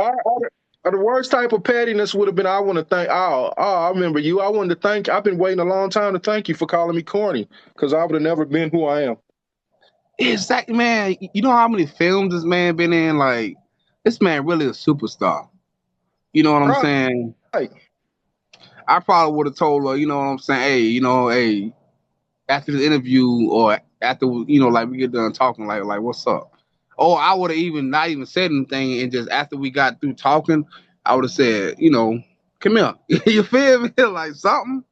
The worst type of pettiness would have been, I want to thank. I remember you. I wanted to thank. I've been waiting a long time to thank you for calling me corny, because I would have never been who I am. Exactly, man. You know how many films this man been in? Like this man really a superstar. You know what I'm Right. saying? I probably would have told her, you know what I'm saying? Hey, hey, after the interview or after, like we get done talking, like what's up? Or I would have even not even said anything, and just after we got through talking, I would have said, come here. You feel me? Like something.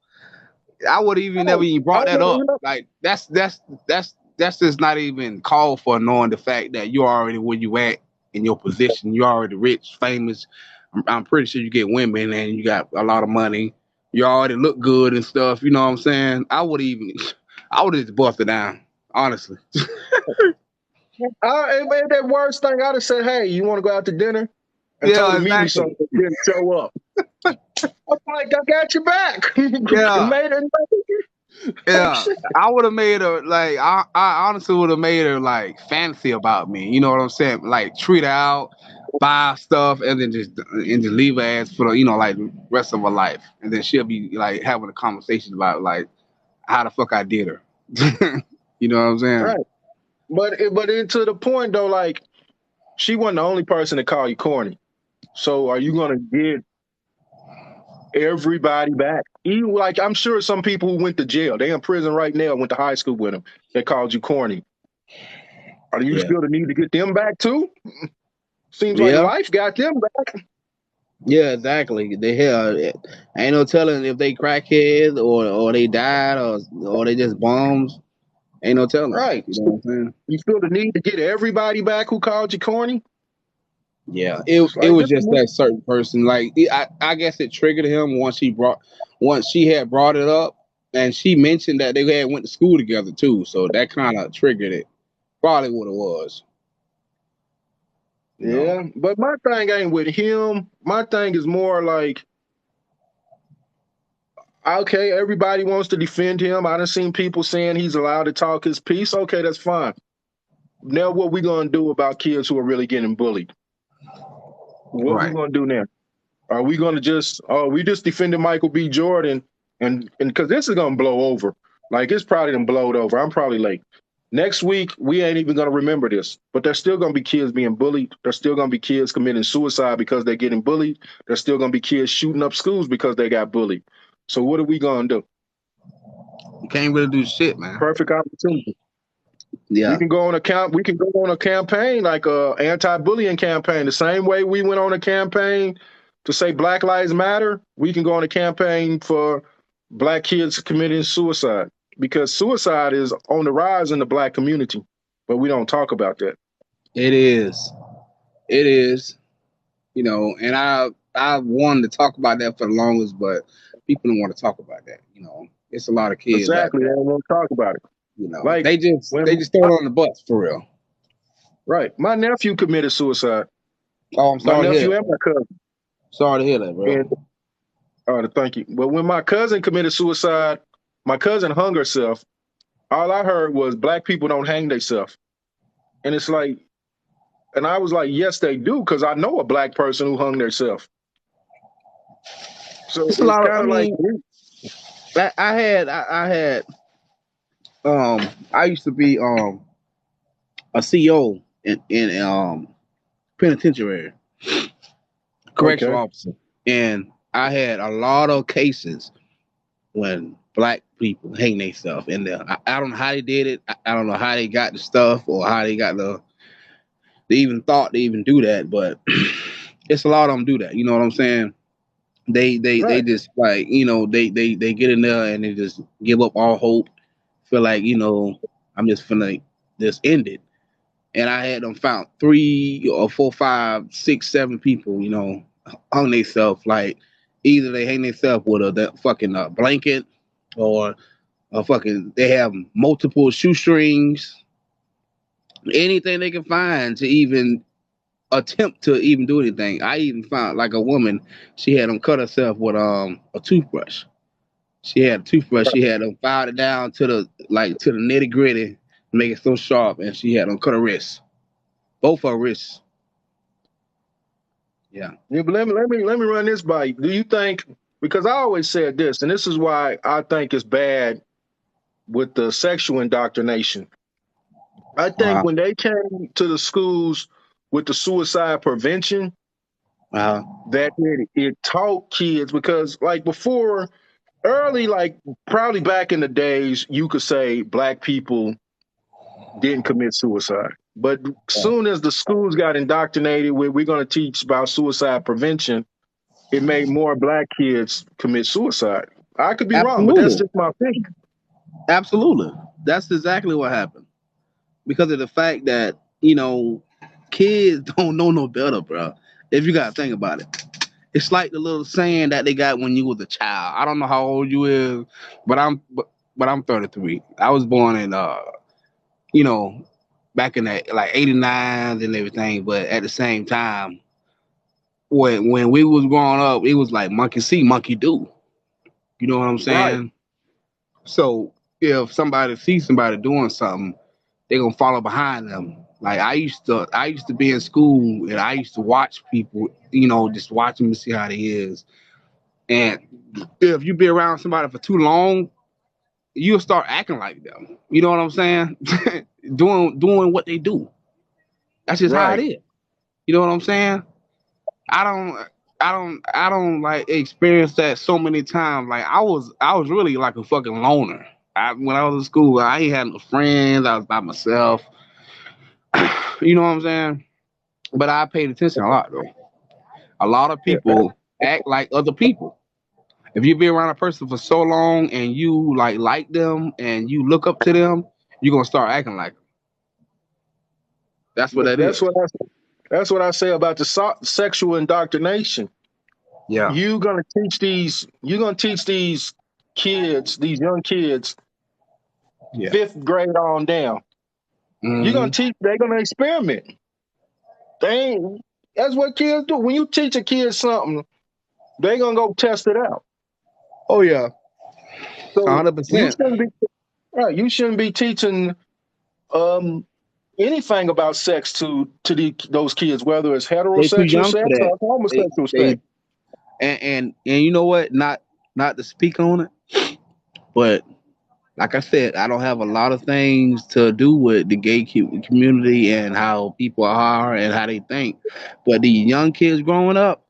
I would have even never even brought that up. Like that's just not even called for, knowing the fact that you're already where you at in your position. You're already rich, famous. I'm pretty sure you get women and you got a lot of money. You already look good and stuff. You know what I'm saying? I would have just busted down, honestly. That worst thing, I'd have said, "Hey, you want to go out to dinner?" And told him meet me something. Didn't show up. I'm like, I got your back. Yeah. Yeah, I would have made her like I honestly would have made her like fancy about me. You know what I'm saying? Like treat her out, buy stuff, and then just leave her ass for the like the rest of her life, and then she'll be like having a conversation about like how the fuck I did her. You know what I'm saying? Right. But to the point though, like she wasn't the only person to call you corny. So are you gonna get everybody back? Even like I'm sure some people who went to jail, they in prison right now, went to high school with them, they called you corny. Are you still the need to get them back too? Seems like life got them back. Yeah, exactly. Ain't no telling if they crackheads or they died or they just bums. Ain't no telling. Right. You know what I'm saying? You feel the need to get everybody back who called you corny? Yeah, it was just that certain person. Like I guess it triggered him once she had brought it up, and she mentioned that they had went to school together too. So that kind of triggered it. Probably what it was. Yeah, but my thing ain't with him. My thing is more like, okay, everybody wants to defend him. I done seen people saying he's allowed to talk his piece. Okay, that's fine. Now what we gonna do about kids who are really getting bullied? What we gonna do now? Are we gonna just we just defended Michael B. Jordan and because this is gonna blow over. Like it's probably done blowed over. I'm probably late. Next week, we ain't even gonna remember this. But there's still gonna be kids being bullied. There's still gonna be kids committing suicide because they're getting bullied. There's still gonna be kids shooting up schools because they got bullied. So what are we gonna do? You can't really do shit, man. Perfect opportunity. Yeah. We can go on a campaign like a anti-bullying campaign. The same way we went on a campaign to say Black Lives Matter, we can go on a campaign for Black kids committing suicide, because suicide is on the rise in the Black community, but we don't talk about that. It is. And I wanted to talk about that for the longest, but people don't want to talk about that. It's a lot of kids. Exactly, they don't want to talk about it. Like they just throw it on the bus for real. Right. My nephew committed suicide. Oh, I'm sorry. My nephew and my cousin. Sorry to hear that, bro. Thank you. But when my cousin committed suicide, my cousin hung herself. All I heard was Black people don't hang themselves. And it's like, and I was like, yes, they do, because I know a Black person who hung themselves. So it's kind of like I used to be a CO in penitentiary, correctional officer, and I had a lot of cases when Black people hang themselves in there. I don't know how they did it. I don't know how they got the stuff or how they got they even thought to even do that, but it's a lot of them do that. You know what I'm saying? They just like, they get in there and they just give up all hope. Feel like, I'm just finna just end it. And I had them found 3 or 4, 5, 6, 7 people, hung themselves. Like either they hang themselves with a fucking blanket or they have multiple shoestrings, anything they can find to even attempt to even do anything. I even found like a woman, she had them cut herself with a toothbrush. She had a toothbrush. She had them filed it down to the nitty gritty, make it so sharp, and she had them cut her wrists, both her wrists. Yeah. Yeah, but let me run this by you. Do you think, because I always said this, and this is why I think it's bad with the sexual indoctrination. I think when they came to the schools with the suicide prevention Uh, that it taught kids because like before early like probably back in the days you could say black people didn't commit suicide. But soon as the schools got indoctrinated with we're going to teach about suicide prevention, it made more black kids commit suicide. I could be wrong, but that's absolutely. just my opinion. Absolutely. That's exactly what happened. Because of the fact that, kids don't know no better, bro. If you gotta think about it. It's like the little saying that they got when you was a child. I don't know how old you is, but I'm 33. I was born in you know, back in the like 89 and everything, but at the same time, when we was growing up, it was like monkey see, monkey do. You know what I'm Right. saying? So if somebody sees somebody doing something, they're gonna follow behind them. Like I used to be in school and I used to watch people, just watch them to see how they is. And if you be around somebody for too long, you'll start acting like them. You know what I'm saying? doing what they do. That's just how it Right. is. You know what I'm saying? I don't I don't like experience that so many times. Like I was really like a fucking loner. When I was in school, I ain't had no friends. I was by myself. You know what I'm saying? But I paid attention a lot though. A lot of Yeah. people act like other people. If you be around a person for so long and you like them and you look up to them, you're gonna start acting like them. That's what that That's is. what I say about the sexual indoctrination. Yeah. You're gonna teach these kids, these young kids, Yeah. fifth grade on down. You're gonna Hmm. teach. They're gonna experiment. They ain't, that's what kids do. When you teach a kid something, they gonna go test it out. Oh yeah. So hundred you percent. shouldn't be right. You shouldn't be teaching um, anything about sex those kids, whether it's They too heterosexual young sex for that. or homosexual sex. They and you know what? Not to speak on it, but like I said, I don't have a lot of things to do with the gay community and how people are and how they think. But the young kids growing up,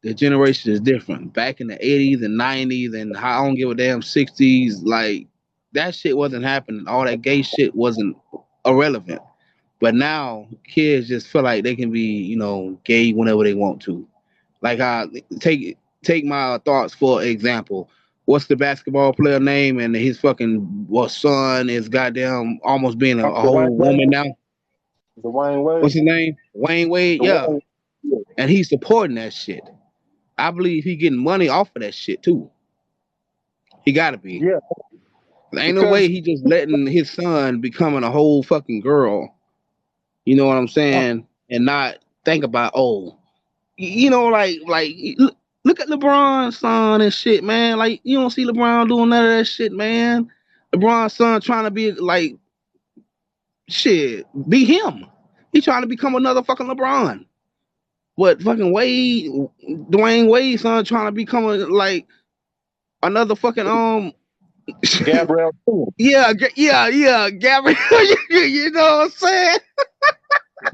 the generation is different. Back in the 80s and 90s and I don't give a damn 60s, like that shit wasn't happening. All that gay shit wasn't irrelevant. But now kids just feel like they can be, gay whenever they want to. Like take my thoughts for example. What's the basketball player name? And his fucking son is goddamn almost being a Dwayne whole Wade, woman now. Dwayne What's Wade, his name? Wayne Wade. Yeah, Dwayne. Yeah. and he's supporting that shit. I believe he getting money off of that shit too. He gotta be. Yeah, There ain't no way because he just letting his son becoming a whole fucking girl. You know what I'm saying? And not think about look at LeBron's son and shit, man. Like you don't see LeBron doing none of that shit, man. LeBron's son trying to be like shit, be him. He trying to become another fucking LeBron. What fucking Wade, Dwayne Wade's son trying to become like another fucking Gabrielle, yeah, Gabriel. You know what I'm saying?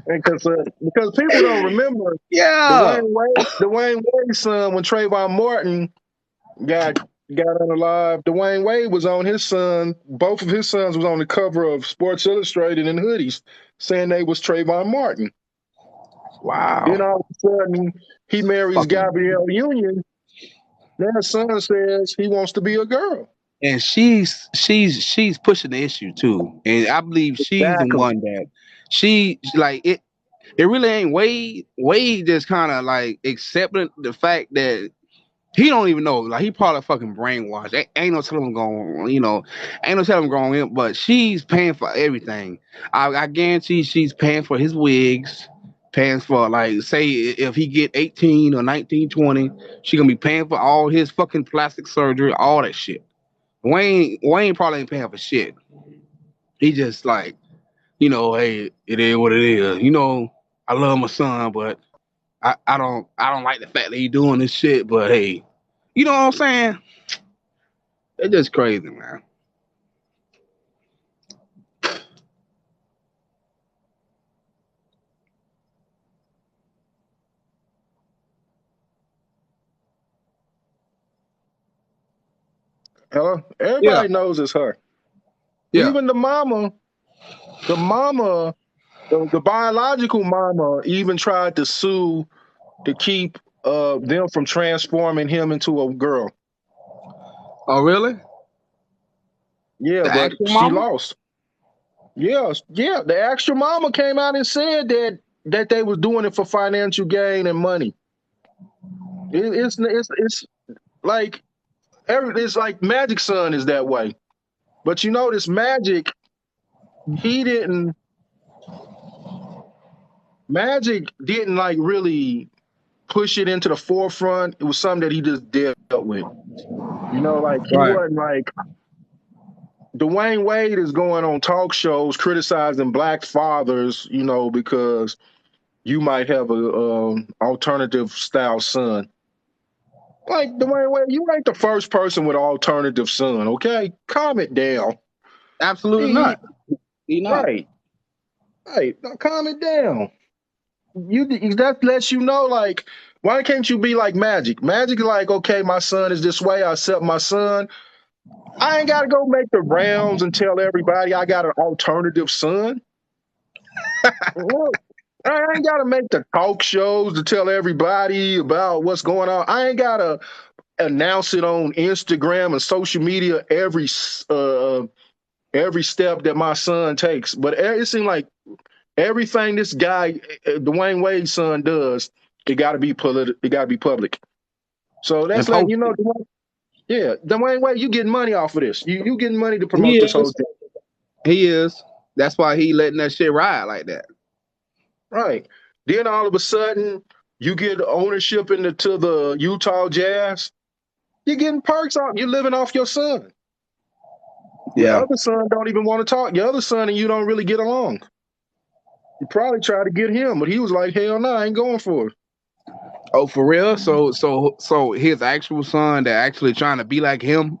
because people don't remember Yeah. Dwayne Wade's son when Trayvon Martin got got unalive. Dwayne Wade was on his son. Both of his sons was on the cover of Sports Illustrated in hoodies, saying they was Trayvon Martin. Then Wow. all of a sudden he marries Fucking. Gabrielle Union. Then his son says he wants to be a girl. And she's pushing the issue too, and I believe she's the Exactly. one that she like it. It really ain't Wade. Wade just kind of like accepting the fact that he don't even know. Like he probably fucking brainwashed. Ain't no telling him going. Ain't no telling him going in. But she's paying for everything. I guarantee she's paying for his wigs. Paying for like say if he get 18 or 19, 20, she gonna be paying for all his fucking plastic surgery, all that shit. Wayne probably ain't paying for shit. He just like, hey, it is what it is. I love my son, but I don't like the fact that he doing this shit. But hey, you know what I'm saying? It's just crazy, man. Hello? Yeah, Everybody knows it's her. yeah. Even the mama, the biological mama even tried to sue to keep them from transforming him into a girl. Oh, really? Yeah, The but actual she mama? lost. Yeah. The actual mama came out and said that they was doing it for financial gain and money. It's like it's like Magic Son is that way. But you notice Magic, he didn't Magic didn't like really push it into the forefront. It was something that he just dealt with. Like he Right. wasn't like Dwayne Wade is going on talk shows criticizing black fathers, because you might have a alternative style son. Like Dwayne Wade, you ain't the first person with alternative son. Okay, calm it down. Absolutely He, not. He not. right, right. Now calm it down. That lets you know, like, why can't you be like Magic? Magic is like, okay, my son is this way. I accept my son. I ain't got to go make the rounds and tell everybody I got an alternative son. Look, I ain't got to make the talk shows to tell everybody about what's going on. I ain't got to announce it on Instagram and social media every step that my son takes. But it seems like everything this guy, Dwayne Wade's son, does, it got to be It got to be public. So And that's letting you know, posted. yeah, Dwayne Wade, you getting money off of this. You getting money to He promote this whole is. thing, He is. That's why he letting that shit ride like that. right? Then all of a sudden, you get ownership to the Utah Jazz. You're getting perks off. You're living off your son. Your Yeah. other son don't even want to talk. Your other son and you don't really get along. You probably tried to get him, but he was like, "Hell no, I ain't going for it." Oh, for real? So his actual son that actually trying to be like him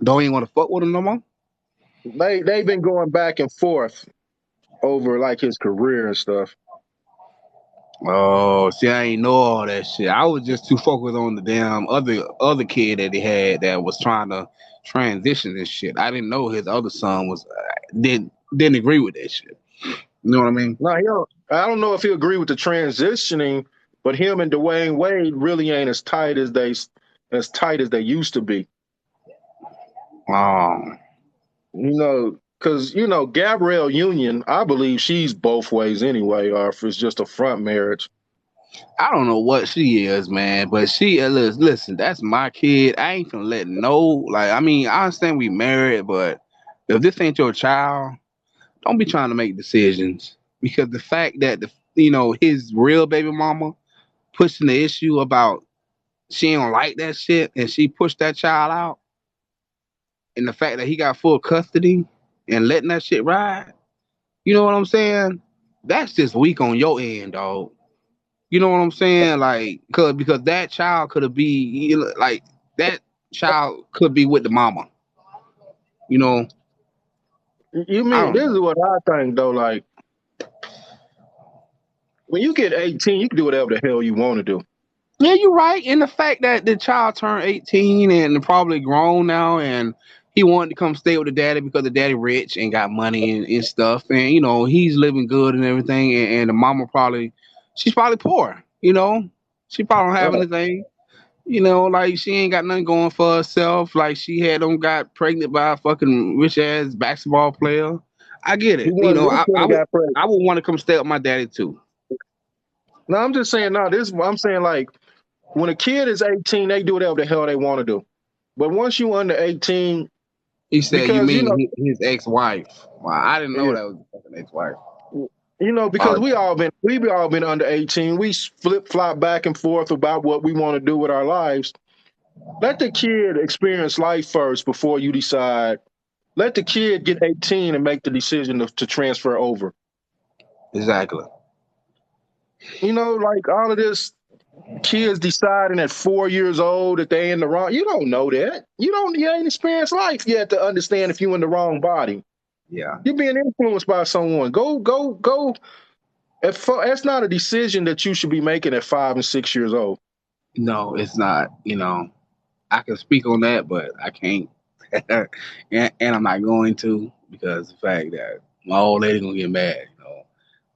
don't even want to fuck with him no more? They've been going back and forth over like his career and stuff. Oh, see, I ain't know all that shit. I was just too focused on the damn other kid that he had that was trying to transition and shit. I didn't know his other son was didn't agree with that shit. You know what I mean? Now, I don't know if he agree with the transitioning, but him and Dwayne Wade really ain't as tight as they used to be. Um, Because Gabrielle Union, I believe she's both ways anyway, or if it's just a front marriage. I don't know what she is, man, but she listen. That's my kid. I ain't gonna let no like. I mean, I understand we married, but if this ain't your child, don't be trying to make decisions because the fact that his real baby mama pushing the issue about she don't like that shit and she pushed that child out, and the fact that he got full custody and letting that shit ride, you know what I'm saying? That's just weak on your end, dog. You know what I'm saying? Like, because that child could be like that child could be with the mama. You know, You I mean don't this know. is what I think though? Like when you get 18, you can do whatever the hell you want to do. Yeah, you're right. And the fact that the child turned 18 and probably grown now, and he wanted to come stay with the daddy because the daddy rich and got money and stuff, and he's living good and everything, and the mama she's probably poor. She probably don't have Right. anything. Like she ain't got nothing going for herself. Like she had don't got pregnant by a fucking rich ass basketball player. I get He it. wasn't rich I, when I he would got pregnant. I would want to come stay with my daddy too. No, I'm just saying. No, I'm saying like when a kid is 18, they do whatever the hell they want to do. But once you under 18, He said, "You because mean his ex-wife?" Well, I didn't know yeah, that was his fucking ex-wife. because Apologize. we've all been under 18. We flip flop back and forth about what we want to do with our lives. Let the kid experience life first before you decide. Let the kid get 18 and make the decision to transfer over. Exactly. Like all of this kids deciding at 4 years old that they in the wrong. You don't know that. You ain't experienced life yet to understand if you in the wrong body. Yeah. You're being influenced by someone. Go. That's not a decision that you should be making at 5 and 6 years old. No, it's not. I can speak on that, but I can't, and I'm not going to because the fact that my old lady gonna get mad. You know,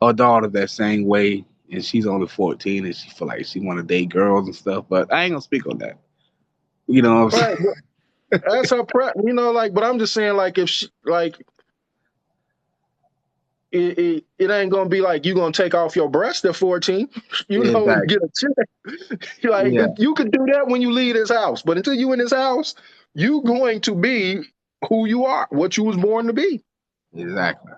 her daughter's that same way, and she's only 14, and she feel like she want to date girls and stuff. But I ain't gonna speak on that. You know what I'm Right. saying? That's her like, but I'm just saying, like, if she, like, it ain't gonna be like you gonna take off your breast at 14, and Exactly. get a check. Like, Yeah. you can do that when you leave this house, but until you in this house, you going to be who you are, what you was born to be. Exactly.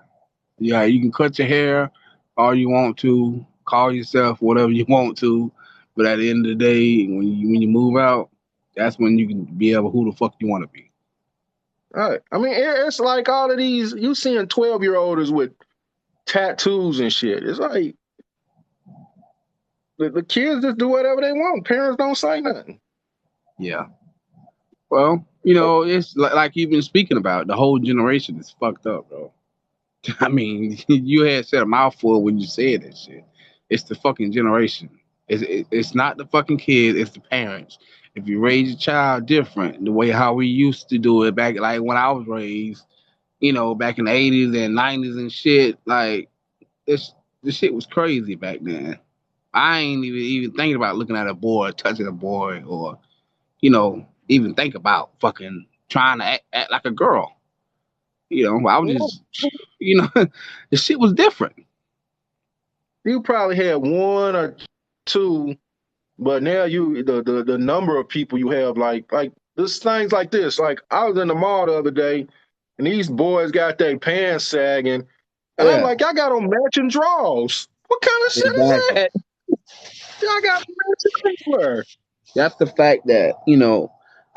Yeah. You can cut your hair all you want to, call yourself whatever you want to, but at the end of the day, when you move out, that's when you can be able who the fuck you want to be. Right. I mean, it's like all of these, you seeing 12-year-olds with tattoos and shit. It's like the kids just do whatever they want. Parents don't say nothing. Yeah. Well, it's like you've been speaking about. The whole generation is fucked up, bro. I mean, you had said a mouthful when you said that shit. It's the fucking generation. It's not the fucking kids. It's the parents. If you raise your child different, the way how we used to do it back, like when I was raised, back in the 80s and 90s and shit, like this shit was crazy back then. I ain't even thinking about looking at a boy, touching a boy, or even think about fucking trying to act like a girl. I was just, the shit was different. You probably had one or two, but now the number of people you have, like this things like this. Like, I was in the mall the other day, and these boys got their pants sagging, and I'm Yeah, like, y'all got on matching drawers. What kind of shit is exactly. that? Y'all got matching underwear. That's the fact that,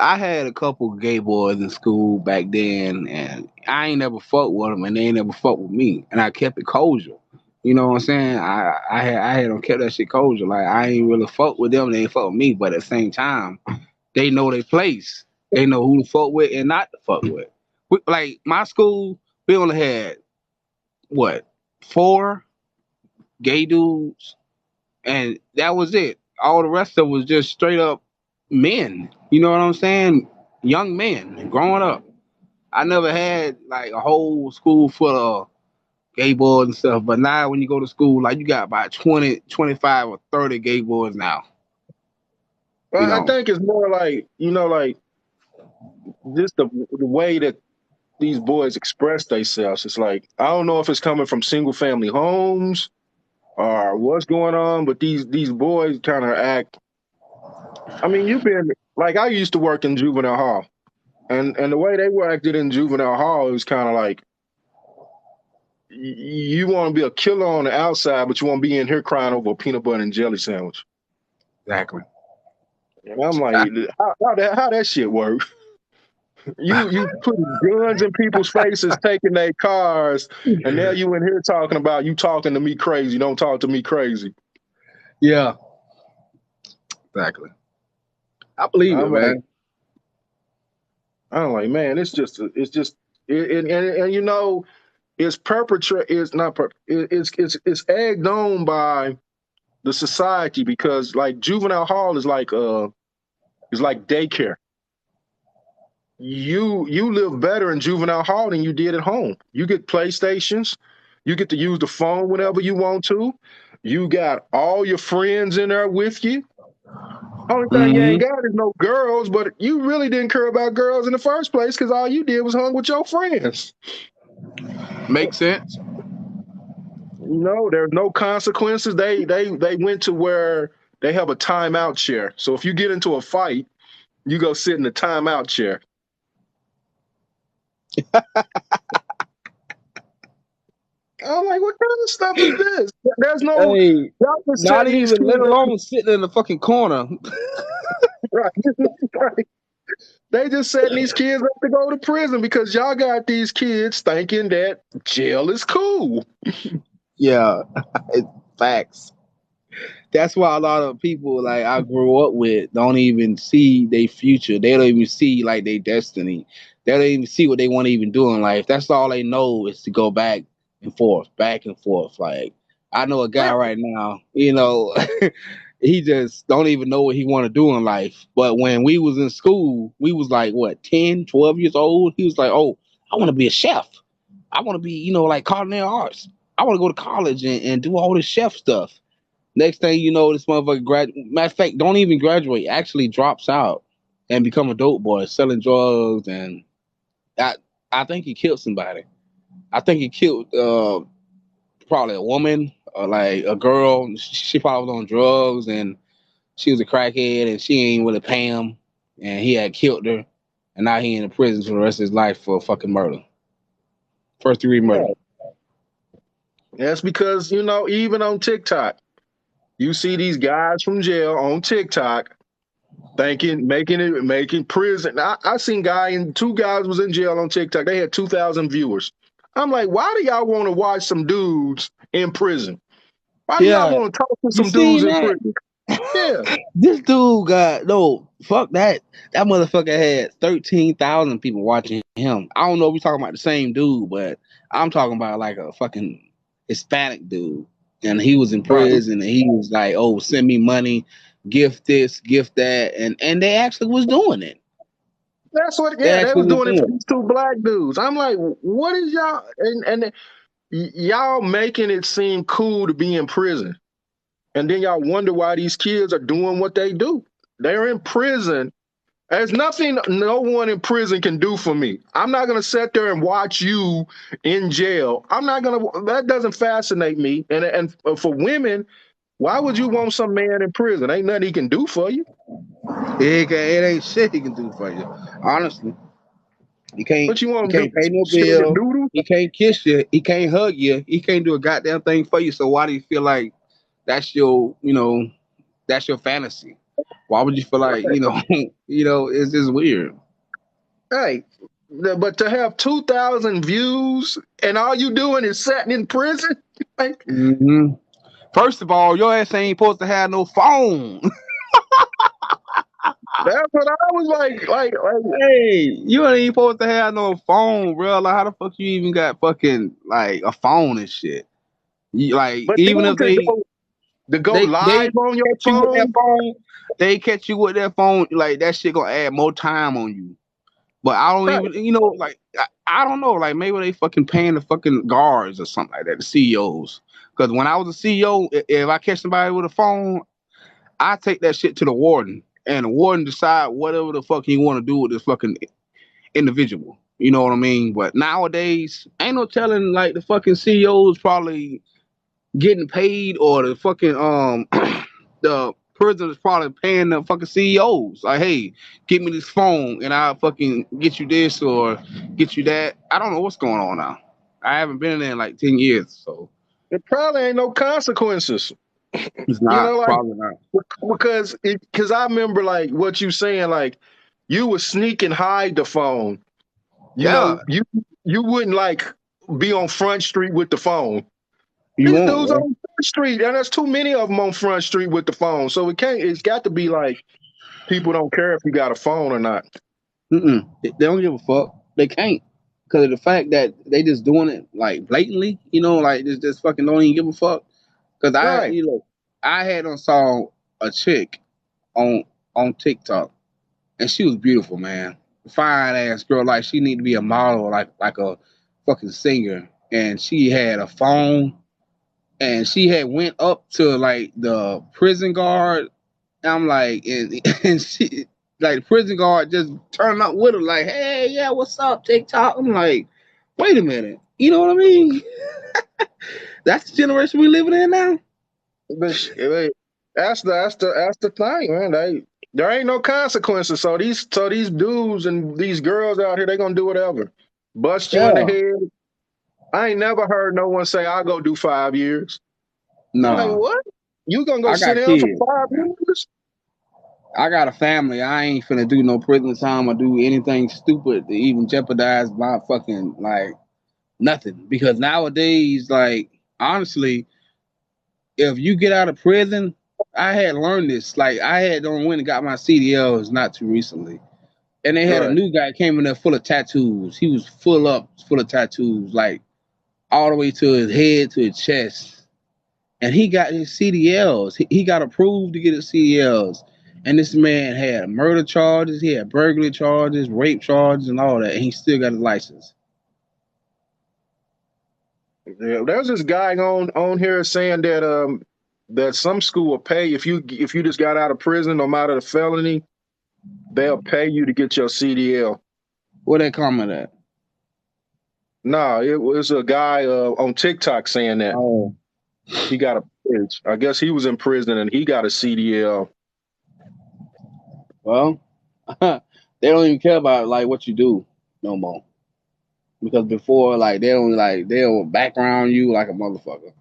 I had a couple gay boys in school back then, and I ain't never fucked with them, and they ain't never fucked with me, and I kept it cordial. You know what I'm saying? I had them kept that shit cordial. Like I ain't really fuck with them, they ain't fuck with me, but at the same time, they know their place. They know who to fuck with and not to fuck with. Like my school, we only had what 4 gay dudes, and that was it. All the rest of it was just straight up men. You know what I'm saying? Young men growing up. I never had like a whole school full of gay boys and stuff. But now when you go to school, like you got about 20, 25, or 30 gay boys now. You Well, I know, think it's more like, like just the way that these boys express themselves. It's like, I don't know if it's coming from single family homes or what's going on, but these boys kind of act. I mean, you've been like, I used to work in juvenile hall, and the way they were acted in juvenile hall, it was kind of like you want to be a killer on the outside, but you want to be in here crying over a peanut butter and jelly sandwich. exactly. And I'm like, how that shit work? You put guns in people's faces, taking their cars, and now you in here talking about you talking to me crazy. Don't talk to me crazy. Yeah, exactly. I believe it, I'm like, man. man, and it's it's not it's egged on by the society because like juvenile hall is like daycare. You live better in juvenile hall than you did at home. You get PlayStations, you get to use the phone whenever you want to. You got all your friends in there with you. Only thing you ain't Hmm. got is no girls, but you really didn't care about girls in the first place because all you did was hung with your friends. Makes sense. There's no consequences. They went to where they have a timeout chair. So if you get into a fight, you go sit in the timeout chair. I'm like, what kind of stuff is this? There's no Hey, y'all just not setting these even let kids up. alone sitting in the fucking corner. Right. Right. They just setting these kids up to go to prison because y'all got these kids thinking that jail is cool. Yeah, facts. That's why a lot of people like I grew up with don't even see their future. They don't even see like their destiny. They don't even see what they want to even do in life. That's all they know is to go back and forth, back and forth. Like I know a guy right now, he just don't even know what he want to do in life. But when we was in school, we was like, what, 10, 12 years old? He was like, oh, I want to be a chef. I want to be, like culinary arts. I want to go to college and do all this chef stuff. Next thing you know, this motherfucker matter of fact, don't even graduate, actually drops out and become a dope boy, selling drugs. And I think he killed somebody. I think he killed probably a woman or like a girl. She probably was on drugs and she was a crackhead and she ain't really pay him. And he had killed her. And now he in the prison for the rest of his life for fucking murder. First degree murder. That's because, even on TikTok, you see these guys from jail on TikTok making prison. I seen two guys was in jail on TikTok. They had 2,000 viewers. I'm like, why do y'all want to watch some dudes in prison? Why do y'all want to talk to some dudes in prison? Yeah. This dude fuck that. That motherfucker had 13,000 people watching him. I don't know if we're talking about the same dude, but I'm talking about like a fucking Hispanic dude. And he was in prison and he was like, oh, send me money, gift this, gift that. And they actually was doing it. That's what, they was doing it for these two black dudes. I'm like, what is y'all, and y'all making it seem cool to be in prison. And then y'all wonder why these kids are doing what they do. They're in prison. There's nothing no one in prison can do for me. I'm not going to sit there and watch you in jail. That doesn't fascinate me. And for women, why would you want some man in prison? Ain't nothing he can do for you. It ain't shit he can do for you. Honestly. He can't pay no bill. He can't kiss you. He can't hug you. He can't do a goddamn thing for you. So why do you feel like that's your fantasy? Why would you feel like, it's just weird. Hey, but to have 2,000 views and all you doing is sitting in prison? First of all, your ass ain't supposed to have no phone. That's what I was like. Hey, you ain't supposed to have no phone, bro. Like, how the fuck you even got fucking like a phone and shit? But even if they go live on your phone, they catch you with their phone. Like that shit gonna add more time on you. But I don't even, I don't know. Like maybe they fucking paying the fucking guards or something like that, the CEOs. Because when I was a CEO, if I catch somebody with a phone, I take that shit to the warden. And the warden decide whatever the fuck he want to do with this fucking individual. You know what I mean? But nowadays, ain't no telling like the fucking CEOs probably getting paid or the fucking the person is probably paying the fucking CEOs. Like, hey, give me this phone and I'll fucking get you this or get you that. I don't know what's going on now. I haven't been in there in like 10 years, so it probably ain't no consequences. It's not, probably not. Because I remember like what you saying, like you would sneak and hide the phone. You wouldn't like be on Front Street with the phone. These dudes on Front Street, and there's too many of them on Front Street with the phone. So it's got to be like people don't care if you got a phone or not. They don't give a fuck. They can't. Because of the fact that they just doing it like blatantly, like just fucking don't even give a fuck. Because I had saw a chick on TikTok, and she was beautiful, man. Fine ass girl, like she need to be a model, like a fucking singer. And she had a phone, and she had went up to like the prison guard. And I'm like, and she like the prison guard just turned up with her, like, hey, yeah, what's up, TikTok? I'm like, wait a minute, you know what I mean? That's the generation we living in now. That's the thing, man. There ain't no consequences. So these dudes and these girls out here, they gonna do whatever. Bust you in the head. I ain't never heard no one say I'll go do 5 years. No. Like, what? You gonna go sit down for 5 years? I got a family. I ain't finna do no prison time or do anything stupid to even jeopardize my fucking like nothing. Because nowadays, like honestly, if you get out of prison, I had learned this. Like I had went and got my CDLs not too recently, and they had a new guy came in there full of tattoos. He was full of tattoos, like all the way to his head to his chest. and he got his CDLs. He got approved to get his CDLs. And this man had murder charges, he had burglary charges, rape charges, and all that, and he still got his license. Yeah, there's this guy on here saying that some school will pay if you just got out of prison, no matter the felony, they'll pay you to get your CDL. Where they comment at? No, it was a guy on TikTok saying that. Oh, He got a pledge. I guess he was in prison and he got a CDL. well, they don't even care about like what you do no more. Because before, like they'll background you like a motherfucker.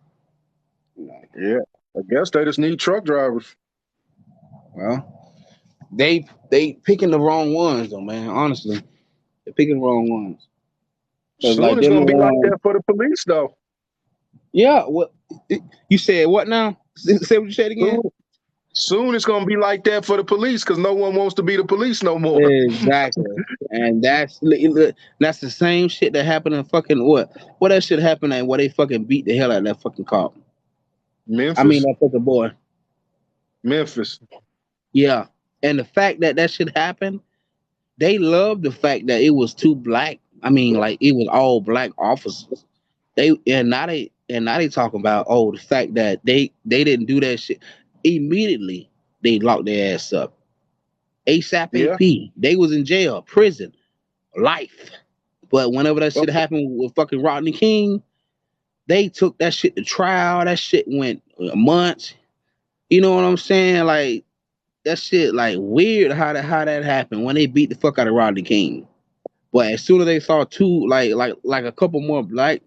You know. Yeah, I guess they just need truck drivers. Well, they picking the wrong ones though, man. Honestly, they're picking the wrong ones. Soon Like it's gonna be like that for the police, though. Yeah. What you said? What now? Say what you said again. Soon it's gonna be like that for the police because no one wants to be the police no more. Exactly, and that's the same shit that happened in fucking what that shit happened at where they fucking beat the hell out of that fucking cop. Memphis. I mean that fucking boy. Memphis. Yeah, and the fact that shit happened, they loved the fact that it was two black. I mean, like it was all black officers. Now they talking about the fact that they didn't do that shit. Immediately they locked their ass up. ASAP AP. They was in jail, prison, life. But whenever that shit happened with fucking Rodney King, they took that shit to trial. That shit went months. You know what I'm saying? Like that shit like weird how that happened when they beat the fuck out of Rodney King. But as soon as they saw two like a couple more black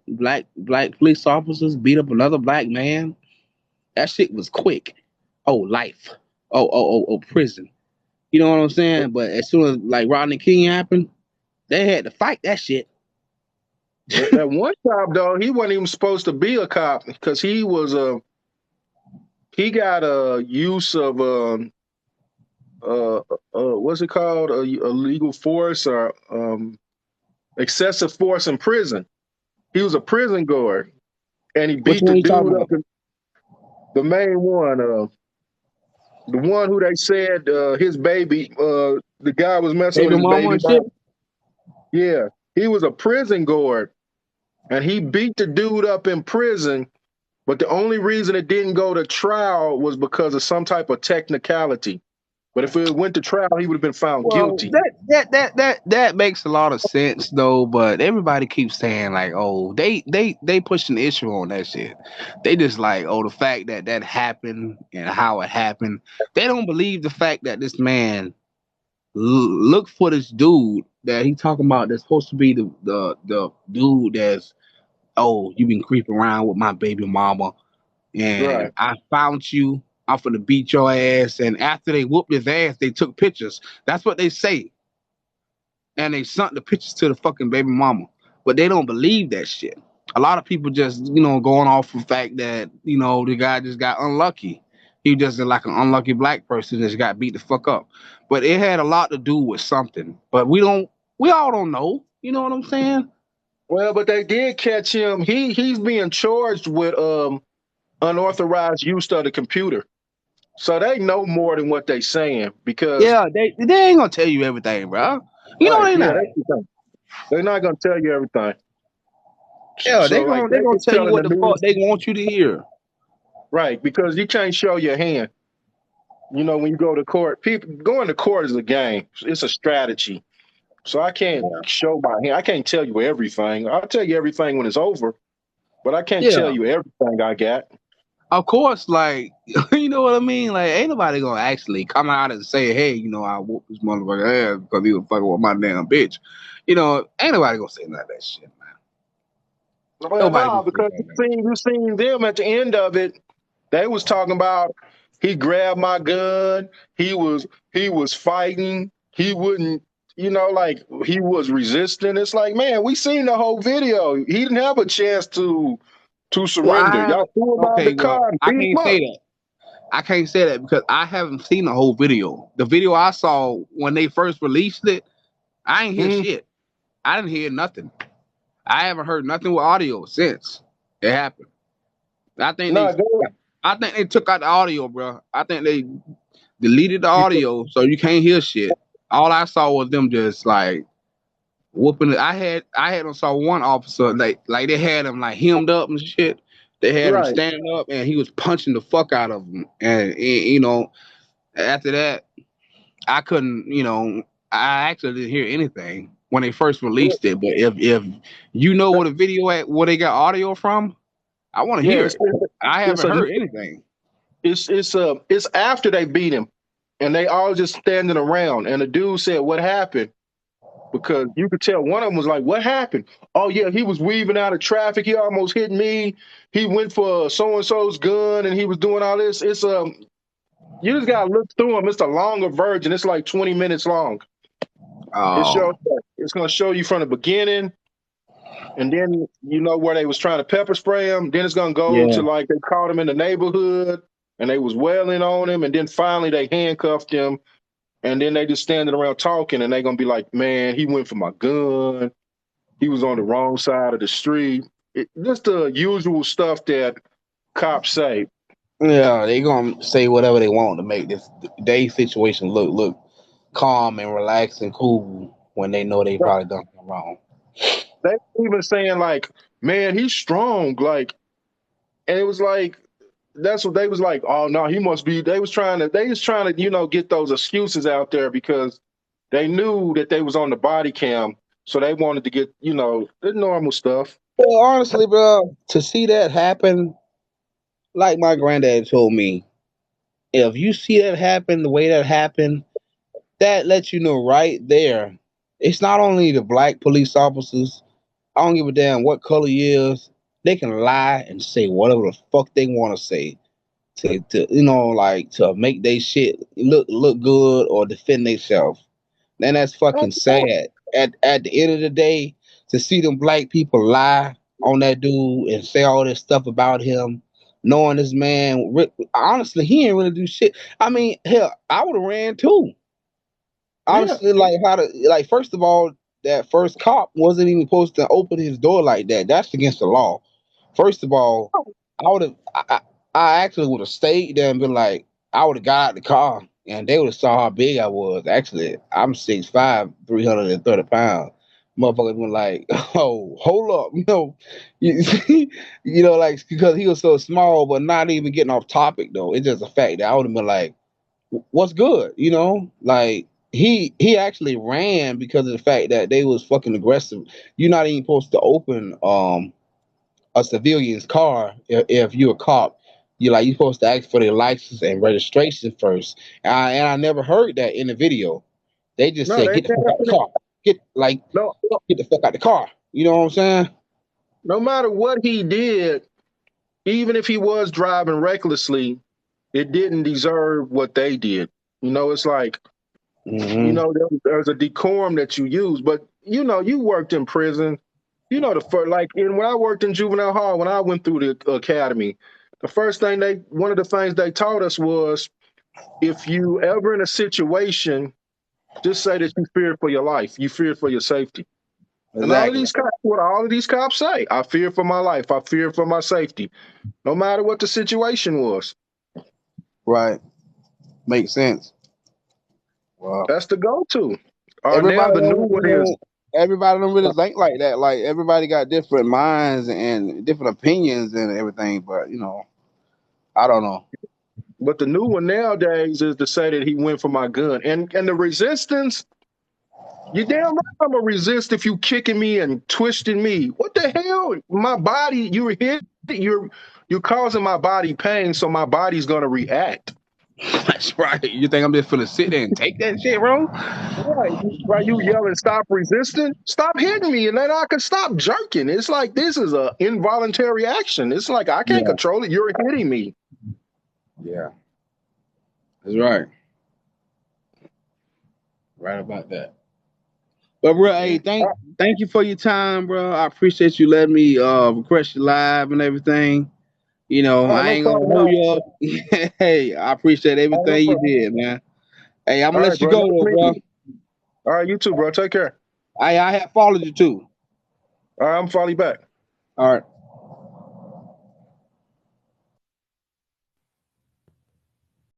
police officers beat up another black man, that shit was quick. Life. Prison. You know what I'm saying? But as soon as like Rodney King happened, they had to fight that shit. That one cop though, he wasn't even supposed to be a cop because he got a use of what's it called? A legal force or excessive force in prison. He was a prison guard, and he beat the dude up. The main one, the one who they said his baby, the guy was messing with his baby. Shit? Yeah, he was a prison guard, and he beat the dude up in prison. But the only reason it didn't go to trial was because of some type of technicality. But if it went to trial, he would have been found guilty. That makes a lot of sense though. But everybody keeps saying like, they push an issue on that shit. They just like, the fact that happened and how it happened. They don't believe the fact that this man look for this dude that he talking about. That's supposed to be the dude that's you been creeping around with my baby mama, and right. I found you. I'm finna beat your ass. And after they whooped his ass, they took pictures. That's what they say. And they sent the pictures to the fucking baby mama. But they don't believe that shit. A lot of people just, going off the fact that, the guy just got unlucky. He just like an unlucky black person that just got beat the fuck up. But it had a lot to do with something. But we all don't know. You know what I'm saying? Well, but they did catch him. He's being charged with unauthorized use of the computer. So they know more than what they saying because they ain't gonna tell you everything, bro. You know they not. They're not gonna tell you everything. Yeah, they're gonna tell you what the fuck they want you to hear. Right, because you can't show your hand. When you go to court, going to court is a game. It's a strategy. So I can't show my hand. I can't tell you everything. I'll tell you everything when it's over, but I can't tell you everything I got. Of course, like, you know what I mean? Like, ain't nobody gonna actually come out and say, hey, I whooped this motherfucker ass because he was fucking with my damn bitch. Ain't nobody gonna say none of that shit, man. Well, because you seen them at the end of it. They was talking about he grabbed my gun. He was fighting. He wouldn't, like he was resisting. It's like, man, we seen the whole video. He didn't have a chance to surrender. Y'all threw him out the car. I can't say that. I can't say that because I haven't seen the whole video. The video I saw when they first released it, I ain't hear shit. I didn't hear nothing. I haven't heard nothing with audio since it happened. I think I think they took out the audio, bro. I think they deleted the audio, so you can't hear shit. All I saw was them just like whooping it. I had saw one officer like they had him like hemmed up and shit. They had him Right. standing up and he was punching the fuck out of him. And you know, after that, I couldn't. You know, I actually didn't hear anything when they first released it. But if you know what a video at where they got audio from, I want to Yeah, hear it. I it's haven't a heard anything. it's after they beat him, and they all just standing around. And the dude said, "What happened?" Because you could tell one of them was like, "What happened?" Oh yeah, he was weaving out of traffic. He almost hit me. He went for so and so's gun, and he was doing all this. It's you just gotta look through them. It's a longer version. It's like 20 minutes long. Oh, It's gonna show you from the beginning, and then you know where they was trying to pepper spray him. Then it's gonna go yeah. to like they caught him in the neighborhood, and they was wailing on him, and then finally they handcuffed him, and then they just standing around talking, and they gonna be like, "Man, he went for my gun. He was on the wrong side of the street." Just the usual stuff that cops say. Yeah, they gonna say whatever they want to make this day situation look calm and relaxed and cool when they know they probably done something wrong. They even saying like, "Man, he's strong." Like, and it was like that's what they was like. Oh no, he must be. They was trying to get those excuses out there because they knew that they was on the body cam, so they wanted to get the normal stuff. Well, honestly, bro, to see that happen, like my granddad told me, if you see that happen the way that happened, that lets you know right there. It's not only the black police officers. I don't give a damn what color he is. They can lie and say whatever the fuck they want to say to like to make they shit look good or defend themselves. Then that's fucking sad. At the end of the day, to see them black people lie on that dude and say all this stuff about him, knowing this man, honestly, he ain't really do shit. I mean, hell, I would have ran too. Yeah. Honestly, like first of all, that first cop wasn't even supposed to open his door like that. That's against the law. First of all, I would have I actually would have stayed there and been like, I would have got out the car and they would have saw how big I was. Actually, I'm 6'5", 330 pounds. Motherfuckers were like, oh, hold up, you, like because he was so small, but not even getting off topic though. It's just a fact that I would have been like, what's good, like he actually ran because of the fact that they was fucking aggressive. You're not even supposed to open a civilian's car if you're a cop. You're supposed to ask for their license and registration first. And I never heard that in the video. They just No, said they get the fuck out the car. no. Get the fuck out the car. You know what I'm saying? No matter what he did, even if he was driving recklessly, it didn't deserve what they did. It's like Hmm. there's a decorum that you use, but you worked in prison. When I worked in juvenile hall, when I went through the academy, one of the things they taught us was if you ever in a situation, just say that you fear for your life, you fear for your safety. And Exactly. what all of these cops say, I fear for my life, I fear for my safety, no matter what the situation was. Right. Makes sense. Wow. That's the go-to. Now Everybody the new don't, one is everybody don't really think like that. Like everybody got different minds and different opinions and everything, but I don't know. but the new one nowadays is to say that he went for my gun. And the resistance, you damn right I'm gonna resist if you kicking me and twisting me. What the hell? My body, you're causing my body pain, so my body's gonna react. That's right. You think I'm just gonna sit there and take that shit, bro? Right. While you yelling, stop resisting, stop hitting me, and then I can stop jerking. It's like this is a involuntary action. It's like I can't Yeah. control it. You're hitting me. Yeah. That's right. Right about that. But bro, hey, thank you for your time, bro. I appreciate you letting me request you live and everything. I No ain't gonna problem at hold all. you up. Hey, I appreciate No everything you problem. did, man. Hey, I'm All gonna right, let you bro. go Nice though, meeting bro. you. All right, you too, bro. Take care. I have followed you too. All right, I'm finally back. All right.